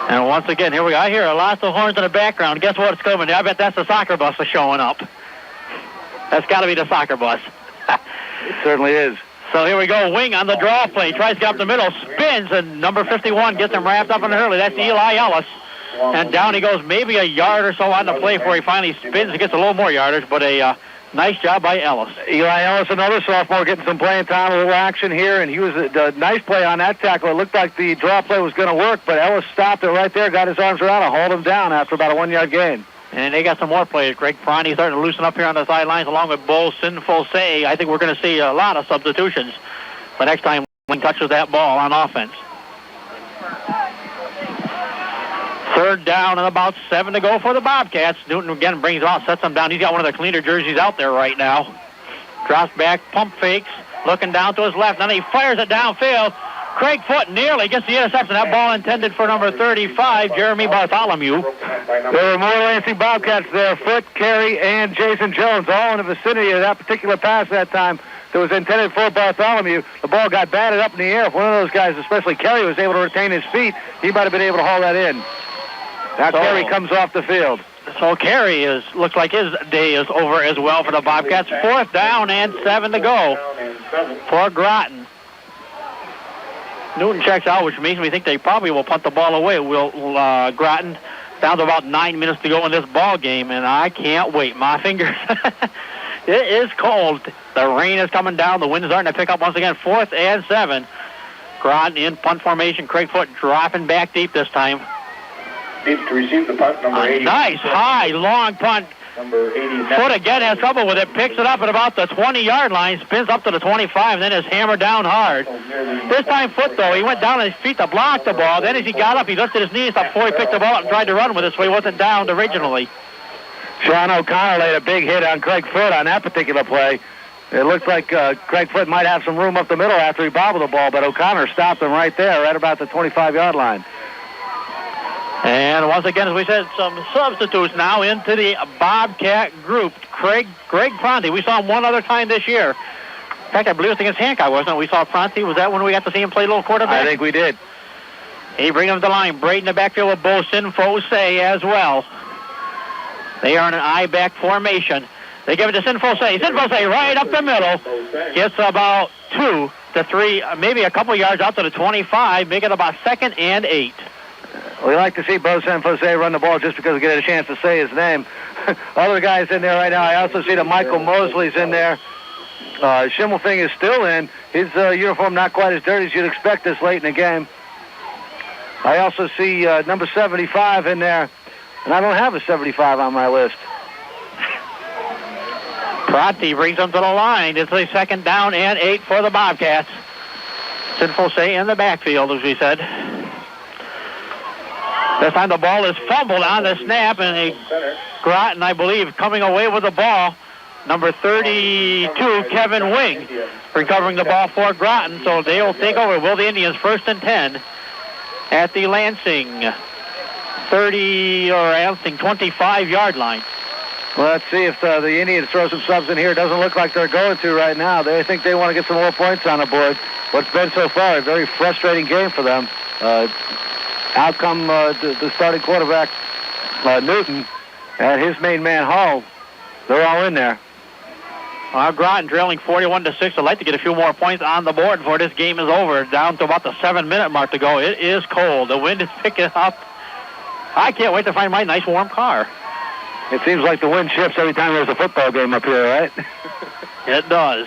And once again, here we go. I hear lots of horns in the background. Guess what's coming? I bet that's the soccer bus that's showing up. That's got to be the soccer bus. It certainly is. So here we go. Wing on the draw play. Tries to get up the middle. Spins, and number 51 gets him wrapped up in a hurley. That's Eli Ellis. And down he goes, maybe a yard or so on the play before he finally spins and gets a little more yardage, but a nice job by Ellis. Eli Ellis, another sophomore, getting some playing time, a little action here, and he was a nice play on that tackle. It looked like the draw play was going to work, but Ellis stopped it right there, got his arms around and hauled him down after about a 1-yard gain. And they got some more players. Greg Prani starting to loosen up here on the sidelines along with Bo Sinful-Say. I think we're going to see a lot of substitutions the next time he touches that ball on offense. Third down and about 7 to go for the Bobcats. Newton again brings them out, sets them down. He's got one of the cleaner jerseys out there right now. Drops back, pump fakes, looking down to his left. Then he fires it downfield. Craig Foot nearly gets the interception. That ball intended for number 35, Jeremy Bartholomew. There were more Lansing Bobcats there. Foot, Carey, and Jason Jones, all in the vicinity of that particular pass that time that was intended for Bartholomew. The ball got batted up in the air. If one of those guys, especially Carey, was able to retain his feet, he might have been able to haul that in. Now Carey comes off the field. So Carey looks like his day is over as well for the Bobcats. Fourth down and 7 to go for Groton. Newton checks out, which makes me think they probably will punt the ball away. Groton down to about 9 minutes to go in this ball game, and I can't wait. My fingers. It is cold. The rain is coming down. The wind is starting to pick up once again. 4th and 7. Groton in punt formation. Craig Foot dropping back deep this time. Deep to receive the punt, number 80. Nice, high, long punt. Number 80. Foot again has trouble with it. Picks it up at about the 20-yard line. Spins up to the 25, and then is hammered down hard. This time Foot, though, he went down on his feet to block the ball. Then as he got up, he lifted his knees up before he picked the ball up and tried to run with it, so he wasn't downed originally. Sean O'Connor laid a big hit on Craig Foot on that particular play. It looks like Craig Foot might have some room up the middle after he bobbled the ball, but O'Connor stopped him right there, right about the 25-yard line. And once again, as we said, some substitutes now into the Bobcat group. Greg Pronti, we saw him one other time this year. In fact, I believe it was against Hancock, wasn't it? We saw Pronti. Was that when we got to see him play a little quarterback? I think we did. He brings him to the line. Braden in the backfield with Bo Sinfose as well. They are in an I-back formation. They give it to Sinfose. Sinfose right up the middle. Gets about 2 to 3, maybe a couple yards out to the 25, make it about 2nd and 8. We like to see Bo Sanfose run the ball just because we get a chance to say his name. Other guys in there right now. I also see that Michael Mosley's in there. Schimmelfing is still in. His uniform not quite as dirty as you'd expect this late in the game. I also see number 75 in there, and I don't have a 75 on my list. Pronti brings them to the line. It's a 2nd down and 8 for the Bobcats. Sinfose in the backfield, as we said. This time the ball is fumbled on the snap, and Groton, I believe, coming away with the ball. Number 32, Kevin Wing, recovering the ball for Groton, so they will take over. Will the Indians 1st and 10 at the Lansing 25-yard line. Well, let's see if the Indians throw some subs in here. It doesn't look like they're going to right now. They think they want to get some more points on the board. What's been so far a very frustrating game for them. Out come the starting quarterback, Newton, and his main man, Hall. They're all in there. Groton trailing 41-6. I'd like to get a few more points on the board before this game is over. Down to about the 7-minute mark to go. It is cold. The wind is picking up. I can't wait to find my nice warm car. It seems like the wind shifts every time there's a football game up here, right? It does.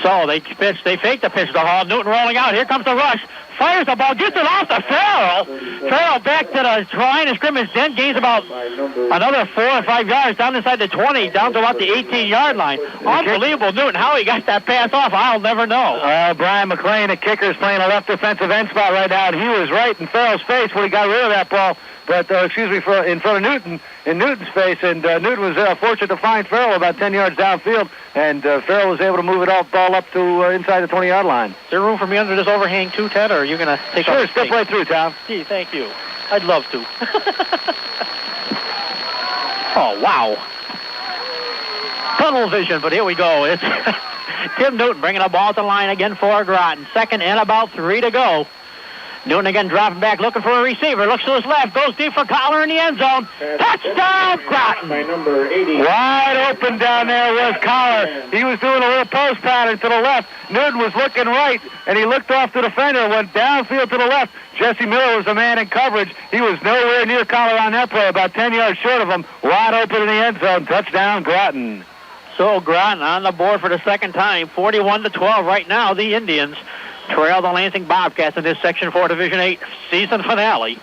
So they pitch. They fake the pitch to Hall. Newton rolling out. Here comes the rush. Fires the ball, gets it off to Farrell. Farrell back to the line of scrimmage, then gains about another 4 or 5 yards down inside the 20, down to about the 18-yard line. Unbelievable, Newton. How he got that pass off, I'll never know. Brian McLean, the kicker, is playing a left defensive end spot right now, and he was right in Farrell's face when he got rid of that ball. But, in front of Newton, in Newton's face, and Newton was fortunate to find Farrell about 10 yards downfield, and Farrell was able to move ball up to inside the 20-yard line. Is there room for me under this overhang too, Ted, or are you going to take Sure, step right through, Tom. Gee, thank you. I'd love to. Oh, wow. Tunnel vision, but here we go. It's Tim Newton bringing the ball to the line again for Groton. 2nd and about 3 to go. Newton again dropping back, looking for a receiver. Looks to his left, goes deep for Collar in the end zone. Touchdown, Groton! By number 80. Wide open down there was Collar. He was doing a little post pattern to the left. Newton was looking right, and he looked off the defender, went downfield to the left. Jesse Miller was the man in coverage. He was nowhere near Collar on that play, about 10 yards short of him. Wide open in the end zone. Touchdown, Groton. So Groton on the board for the 2nd time, 41-12 right now. The Indians trail the Lansing Bobcats in this Section 4 Division 8 season finale.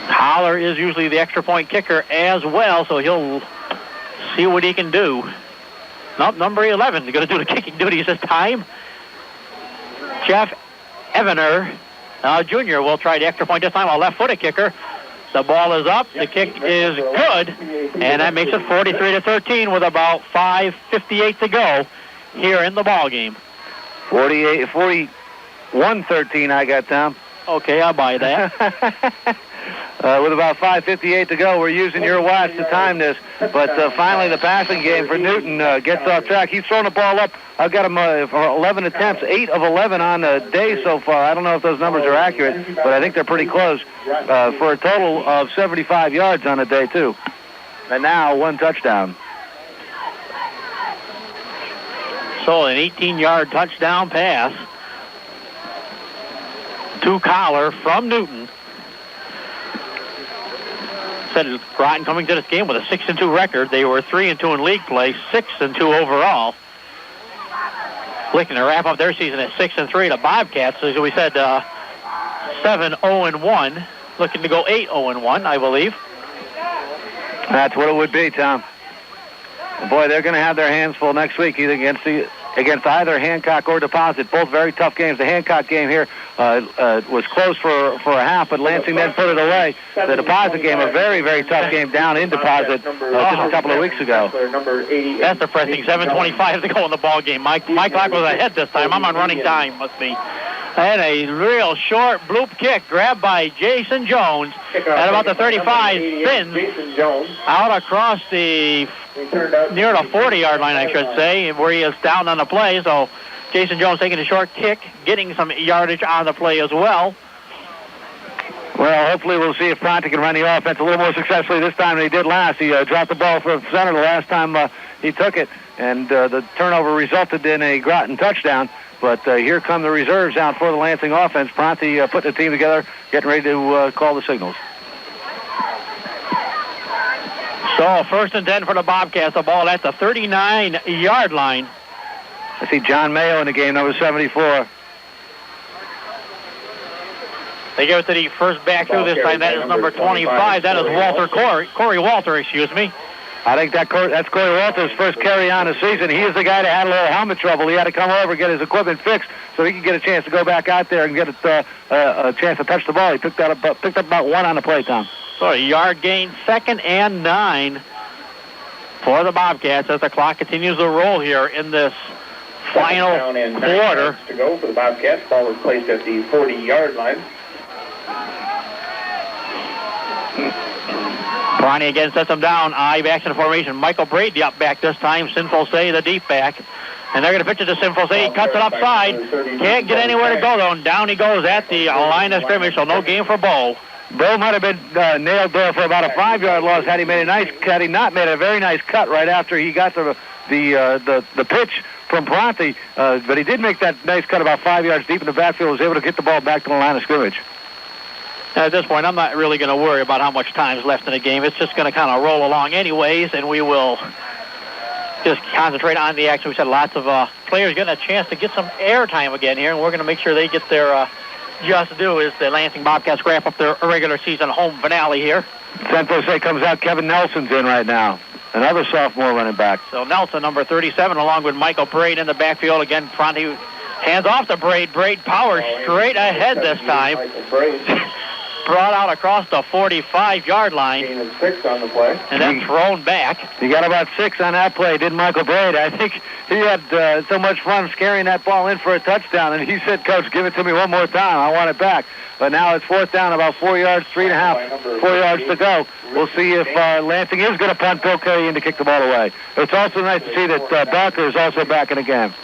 Holler is usually the extra point kicker as well, so he'll see what he can do. Nope, number 11 is going to do the kicking duties this time. Jeff Evener, Jr. will try the extra point this time, a left-footed kicker. The ball is up. The kick is good, and that makes it 43-13 with about 5:58 to go here in the ball game. 41-13 I got, Tom. Okay, I'll buy that. With about 5:58 to go, we're using your watch to time this. But finally, the passing game for Newton gets off track. He's thrown the ball up. I've got him for 11 attempts, 8 of 11 on the day so far. I don't know if those numbers are accurate, but I think they're pretty close. For a total of 75 yards on the day, too. And now 1 touchdown. So an 18-yard touchdown pass to Collar from Newton. Said Groton coming to this game with a 6-2 record. They were 3-2 in league play, 6-2 overall. Looking to wrap up their season at 6-3. The Bobcats, as we said, 7-0-1. Looking to go 8-0-1, I believe. That's what it would be, Tom. Boy, they're going to have their hands full next week, either against either Hancock or Deposit. Both very tough games. The Hancock game here was close for a half, but Lansing then put it away. The Deposit game, a very, very tough game down in Deposit just a couple of weeks ago. That's depressing. 7:25 to go in the ball game. My clock was ahead this time. I'm on running time, must be. And a real short bloop kick grabbed by Jason Jones at about the 35, spins out across the near the 40-yard line, I should say, where he is down on the play. So Jason Jones taking a short kick, getting some yardage on the play as well. Well, hopefully we'll see if Pronte can run the offense a little more successfully this time than he did last. He dropped the ball for center the last time he took it, and the turnover resulted in a Groton touchdown. But here come the reserves out for the Lansing offense. Pronte putting the team together, getting ready to call the signals. So 1st and 10 for the Bobcats. The ball at the 39-yard line. I see John Mayo in the game, number 74. They give it to the first back through this time. That is number 25. That is Corey Walter, excuse me. I think that's Corey Walter's first carry on the season. He is the guy that had a little helmet trouble. He had to come over and get his equipment fixed so he could get a chance to go back out there and get a chance to touch the ball. He picked up about 1 on the play, Tom. So a yard gain, 2nd and 9 for the Bobcats as the clock continues to roll here in this final quarter. To go for the Bobcats. Ball was placed at the 40-yard line. Bronny again sets them down. I-action formation. Michael Brady up back this time. Sinful Say, the deep back. And they're going to pitch it to Sinful Say. He cuts it upside. Can't get anywhere to go, though. And down he goes at the line of scrimmage, so no gain for Bo. Bo might have been nailed there for about a 5-yard loss had he made a nice cut. He not made a very nice cut right after he got the pitch from Pronte. But he did make that nice cut about 5 yards deep in the backfield. Was able to get the ball back to the line of scrimmage. At this point, I'm not really going to worry about how much time's left in the game. It's just going to kind of roll along anyways, and we will just concentrate on the action. We said lots of players getting a chance to get some air time again here, and we're going to make sure they get their just due as the Lansing Bobcats wrap up their regular season home finale here. San Jose comes out. Kevin Nelson's in right now. Another sophomore running back. So Nelson, number 37, along with Michael Braid in the backfield. Again, Pronte hands off to Braid. Braid powers straight ahead this time. Brought out across the 45-yard line. 6 on the play. And then thrown back. He got about 6 on that play, didn't Michael Braid? I think he had so much fun scaring that ball in for a touchdown, and he said, Coach, give it to me one more time. I want it back. But now it's 4th down, about 4 yards, 3.5, 4 yards to go. We'll see if Lansing is going to punt Bill Curry in to kick the ball away. It's also nice to see that Barker is also back in the game.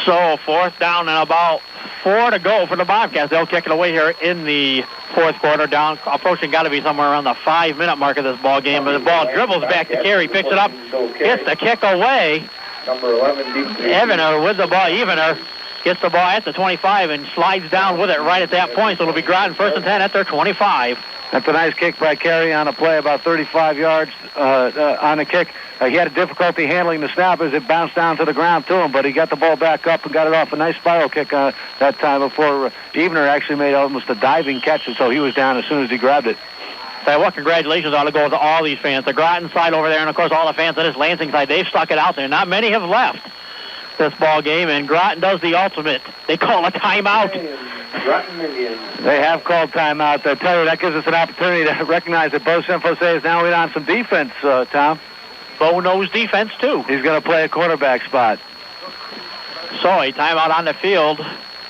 So 4th down and about 4 to go for the Bobcats. They'll kick it away here in the 4th quarter. Down, approaching, got to be somewhere around the 5-minute mark of this ball game. But the ball dribbles back to Carey, picks it up, gets the kick away. Number 11, Evener with the ball. Evener gets the ball at the 25 and slides down with it right at that point. So it'll be Groton 1st and 10 at their 25. That's a nice kick by Carey on a play about 35 yards on the kick. He had a difficulty handling the snap as it bounced down to the ground to him, but he got the ball back up and got it off a nice spiral kick that time before Evener actually made almost a diving catch, and so he was down as soon as he grabbed it. Say, well, congratulations ought to go to all these fans. The Groton side over there, and, of course, all the fans on this Lansing side, they've stuck it out there. Not many have left. this ball game, and Groton does the ultimate. They call a timeout. Groton Indians. They have called timeout. I tell you, that gives us an opportunity to recognize that Bo Sanfose is now in on some defense, Tom. Bo knows defense, too. He's going to play a quarterback spot. So a timeout on the field,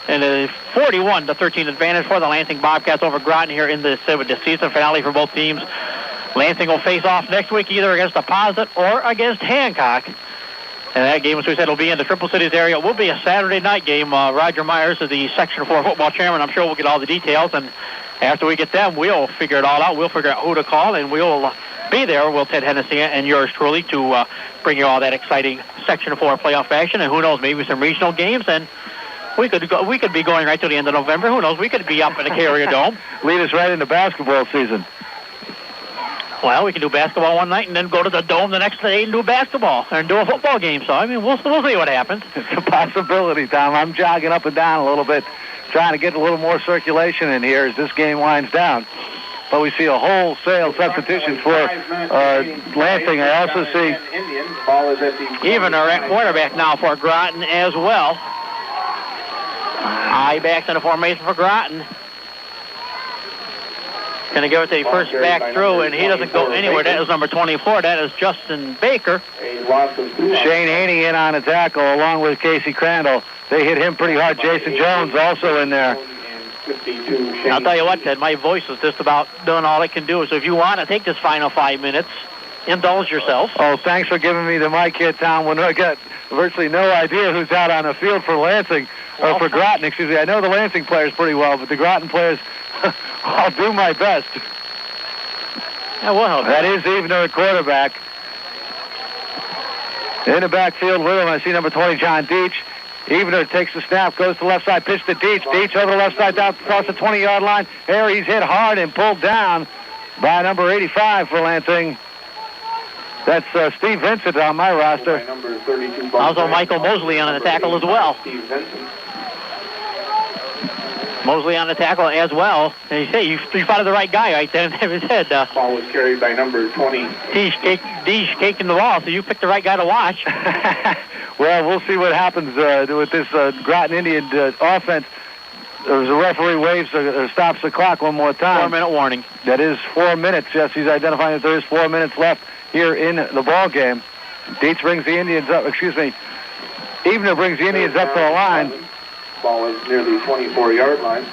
and a 41-13 advantage for the Lansing Bobcats over Groton here in the season finale for both teams. Lansing will face off next week either against Deposit or against Hancock. And that game, as we said, will be in the Triple Cities area. It will be a Saturday night game. Roger Myers is the Section 4 football chairman. I'm sure we'll get all the details. And after we get them, we'll figure it all out. We'll figure out who to call, and we'll be there, Will Ted Hennessy and yours truly, to bring you all that exciting Section 4 playoff action. And who knows, maybe some regional games. And we could be going right to the end of November. Who knows? We could be up in the Carrier Dome. Lead us right into basketball season. Well, we can do basketball one night and then go to the Dome the next day and do basketball and do a football game. So, I mean, we'll see what happens. It's a possibility, Tom. I'm jogging up and down a little bit, trying to get a little more circulation in here as this game winds down. But we see a wholesale substitution for Lansing. I also see Evener at quarterback now for Groton as well. High backs in a formation for Groton. Going to give it to the first back through, and he doesn't go anywhere. That is number 24. That is Justin Baker. Shane Haney in on a tackle along with Casey Crandall. They hit him pretty hard. Jason Jones also in there. I'll tell you what, Ted, my voice is just about doing all it can do. So if you want to take this final 5 minutes, indulge yourself. Oh, thanks for giving me the mic here, Tom. When I got virtually no idea who's out on the field for Lansing, or for Groton, excuse me. I know the Lansing players pretty well, but the Groton players, I'll do my best. Yeah, we'll help. That is Evener at quarterback. In the backfield with him, I see number 20, John Deach. Evener takes the snap, goes to the left side, pitch to Deach. Deach over the left side, down across the 20-yard line. There he's hit hard and pulled down by number 85 for Lansing. That's Steve Vincent on my roster. Also Michael Mosley on the tackle as well. Mosley on the tackle as well. And you say you spotted the right guy right there in his head. Ball was carried by number 20. Deesh caking the ball, so you picked the right guy to watch. Well, we'll see what happens with this Groton Indian offense. The referee waves stops the clock one more time. 4-minute warning. That is 4 minutes. Yes, he's identifying that there is 4 minutes left here in the ball game. Deach brings the Indians up. Excuse me. Evener brings the Indians up to the line. Ball is near the 24-yard line.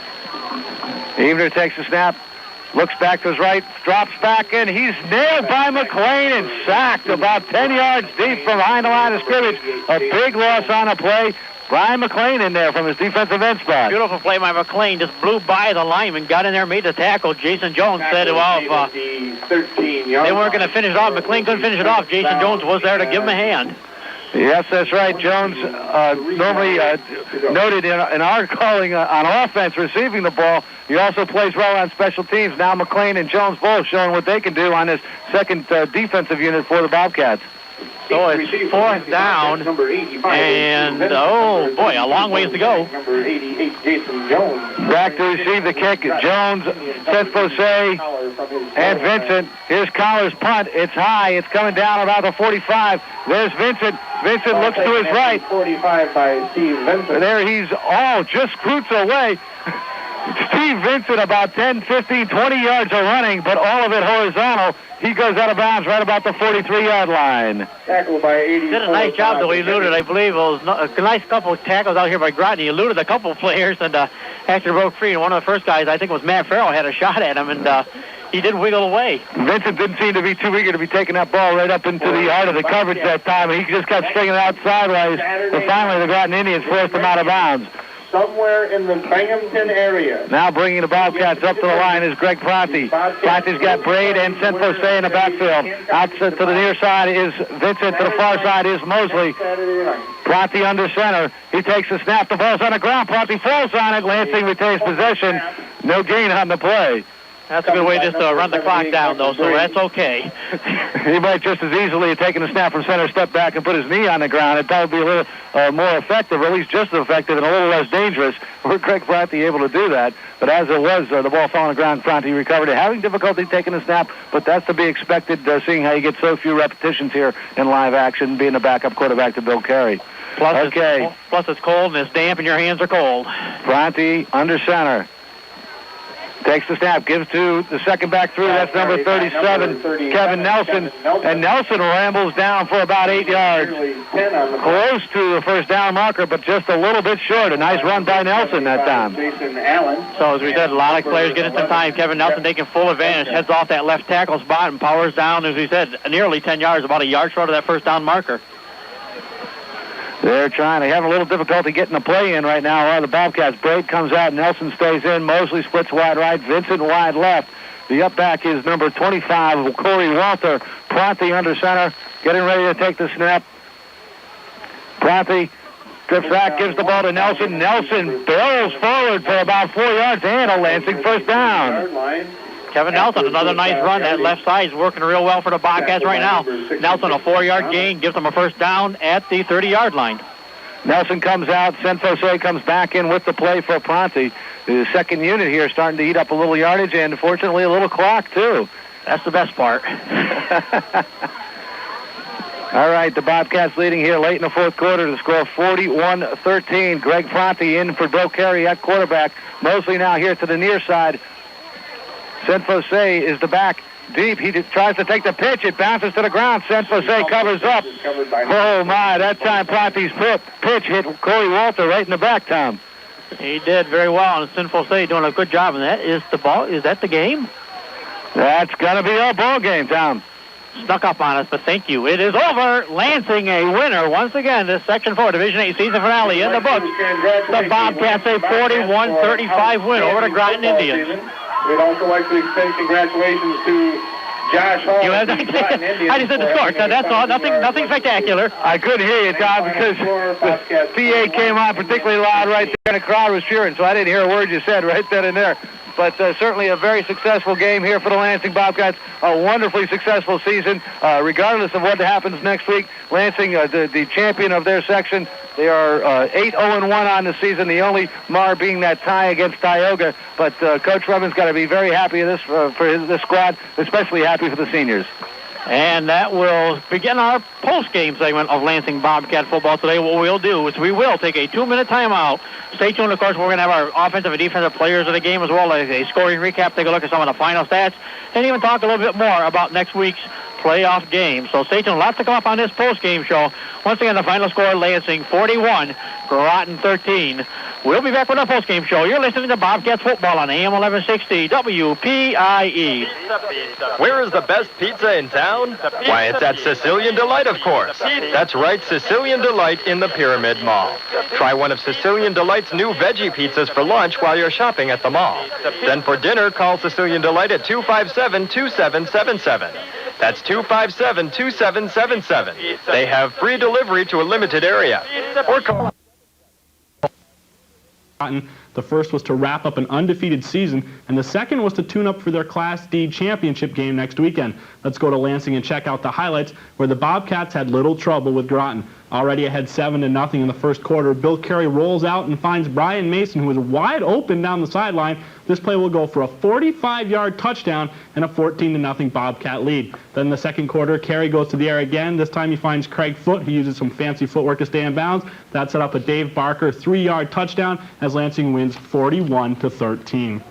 Evener takes the snap, looks back to his right, drops back, and he's nailed by McLean and sacked about 10 yards deep from behind the line of scrimmage. A big loss on a play. Brian McLean in there from his defensive end spot. Beautiful play by McLean. Just blew by the lineman, got in there, made the tackle. Jason Jones said, well, if they weren't going to finish it off, McLean couldn't finish it off. Jason Jones was there to give him a hand. Yes, that's right. Jones, normally noted in our calling on offense, receiving the ball. He also plays well on special teams. Now McLean and Jones both showing what they can do on this second defensive unit for the Bobcats. So it's fourth down, and oh boy, a long ways to go. Number 88, Jason Jones. Back to receive the kick, Jones, Sanfose, and Vincent. Here's Collar's punt. It's high. It's coming down about the 45. There's Vincent. Vincent looks to his right. 45 by Steve Vincent. There he's just scoots away. Steve Vincent about 10, 15, 20 yards of running, but all of it horizontal. He goes out of bounds right about the 43-yard line. Tackled by 80. Did a nice job, though. He eluded, I believe, it was a nice couple of tackles out here by Groton. He eluded a couple of players and actually broke free. And one of the first guys, I think it was Matt Farrell, had a shot at him, and he did wiggle away. Vincent didn't seem to be too eager to be taking that ball right up into the heart of the coverage that time. He just kept swinging it out sideways. And finally, the Groton Indians forced him out of bounds. Somewhere in the Binghamton area. Now bringing the Bobcats up to the line is Greg Pronti. Pronti's got Braid and Sanfose in the backfield. Out to the near side is Vincent. To the far side is Mosley. Pronti under center. He takes the snap. The ball's on the ground. Pronti falls on it. Lansing retains possession. No gain on the play. That's a good way just to run the clock down, though, so that's okay. He might just as easily have taken a snap from center, step back, and put his knee on the ground. It'd probably be a little more effective, or at least just as effective and a little less dangerous. Were Greg Bronte able to do that? But as it was, the ball fell on the ground. Bronte recovered it, having difficulty taking a snap, but that's to be expected, seeing how you get so few repetitions here in live action, being a backup quarterback to Bill Carey. Plus it's cold and it's damp and your hands are cold. Bronte under center. Takes the snap, gives to the second back through. That's number 37, Kevin Nelson. And Nelson rambles down for about 8 yards. Close to the first down marker, but just a little bit short. A nice run by Nelson that time. So as we said, a lot of players getting some time. Kevin Nelson taking full advantage. Heads off that left tackle spot and powers down, as we said, nearly 10 yards, about a yard short of that first down marker. They're having a little difficulty getting the play in right now. The Bobcats. Braid comes out. Nelson stays in. Mosley splits wide right. Vincent wide left. The up back is number 25, Corey Walter. Bronte under center, getting ready to take the snap. Bronte drifts back, gives the ball to Nelson. Nelson barrels forward for about 4 yards and a Lansing first down. Kevin Nelson, another nice run. That left side is working real well for the Bobcats right now. Nelson, a 4-yard gain, gives them a first down at the 30-yard line. Nelson comes out. Senfose comes back in with the play for Bronte. The second unit here starting to eat up a little yardage and, fortunately, a little clock, too. That's the best part. All right, the Bobcats leading here late in the fourth quarter to score 41-13. Greg Bronte in for Bill Carey at quarterback. Mosley now here to the near side. Senfose is the back deep. He tries to take the pitch. It bounces to the ground. Senfose covers up. Oh, my. That time Bronte's pitch hit Corey Walter right in the back, Tom. He did very well, and Senfose doing a good job. And that is the ball. Is that the game? That's going to be our ball game, Tom. Snuck up on us, but thank you. It is over. Lansing a winner once again. This Section 4 Division 8 season finale in the books. The Bobcats a 41-35 win over the Groton Indians. We'd also like to extend congratulations to Josh Hall. I just said the score. So that's all. Nothing spectacular. I couldn't hear you, Tom, because the PA came on particularly loud right there, and the crowd was cheering, so I didn't hear a word you said right then and there. But certainly a very successful game here for the Lansing Bobcats. A wonderfully successful season. Regardless of what happens next week, Lansing, the champion of their section, they are 8-0-1 on the season. The only mar being that tie against Tioga. But Coach Rubin's got to be very happy for this squad, especially happy for the seniors. And that will begin our post-game segment of Lansing Bobcat football today. What we'll do is we will take a 2-minute timeout. Stay tuned, of course. We're going to have our offensive and defensive players of the game as well as a scoring recap, take a look at some of the final stats, and even talk a little bit more about next week's playoff game. So stay tuned. Lots to come up on this post-game show. Once again, the final score, Lansing 41, Groton 13. We'll be back with our post-game show. You're listening to Bobcats football on AM 1160 WPIE. Where is the best pizza in town? Why, it's at Sicilian Delight, of course. That's right, Sicilian Delight in the Pyramid Mall. Try one of Sicilian Delight's new veggie pizzas for lunch while you're shopping at the mall. Then for dinner, call Sicilian Delight at 257-2777. That's 257-2777. They have free delivery to a limited area. Or call. The first was to wrap up an undefeated season, and the second was to tune up for their Class D championship game next weekend. Let's go to Lansing and check out the highlights, where the Bobcats had little trouble with Groton. Already ahead 7-0 in the first quarter, Bill Carey rolls out and finds Brian Mason, who is wide open down the sideline. This play will go for a 45-yard touchdown and a 14-0 Bobcat lead. Then in the second quarter, Carey goes to the air again. This time he finds Craig Foote, who uses some fancy footwork to stay in bounds. That set up a Dave Barker 3-yard touchdown as Lansing wins 41-13.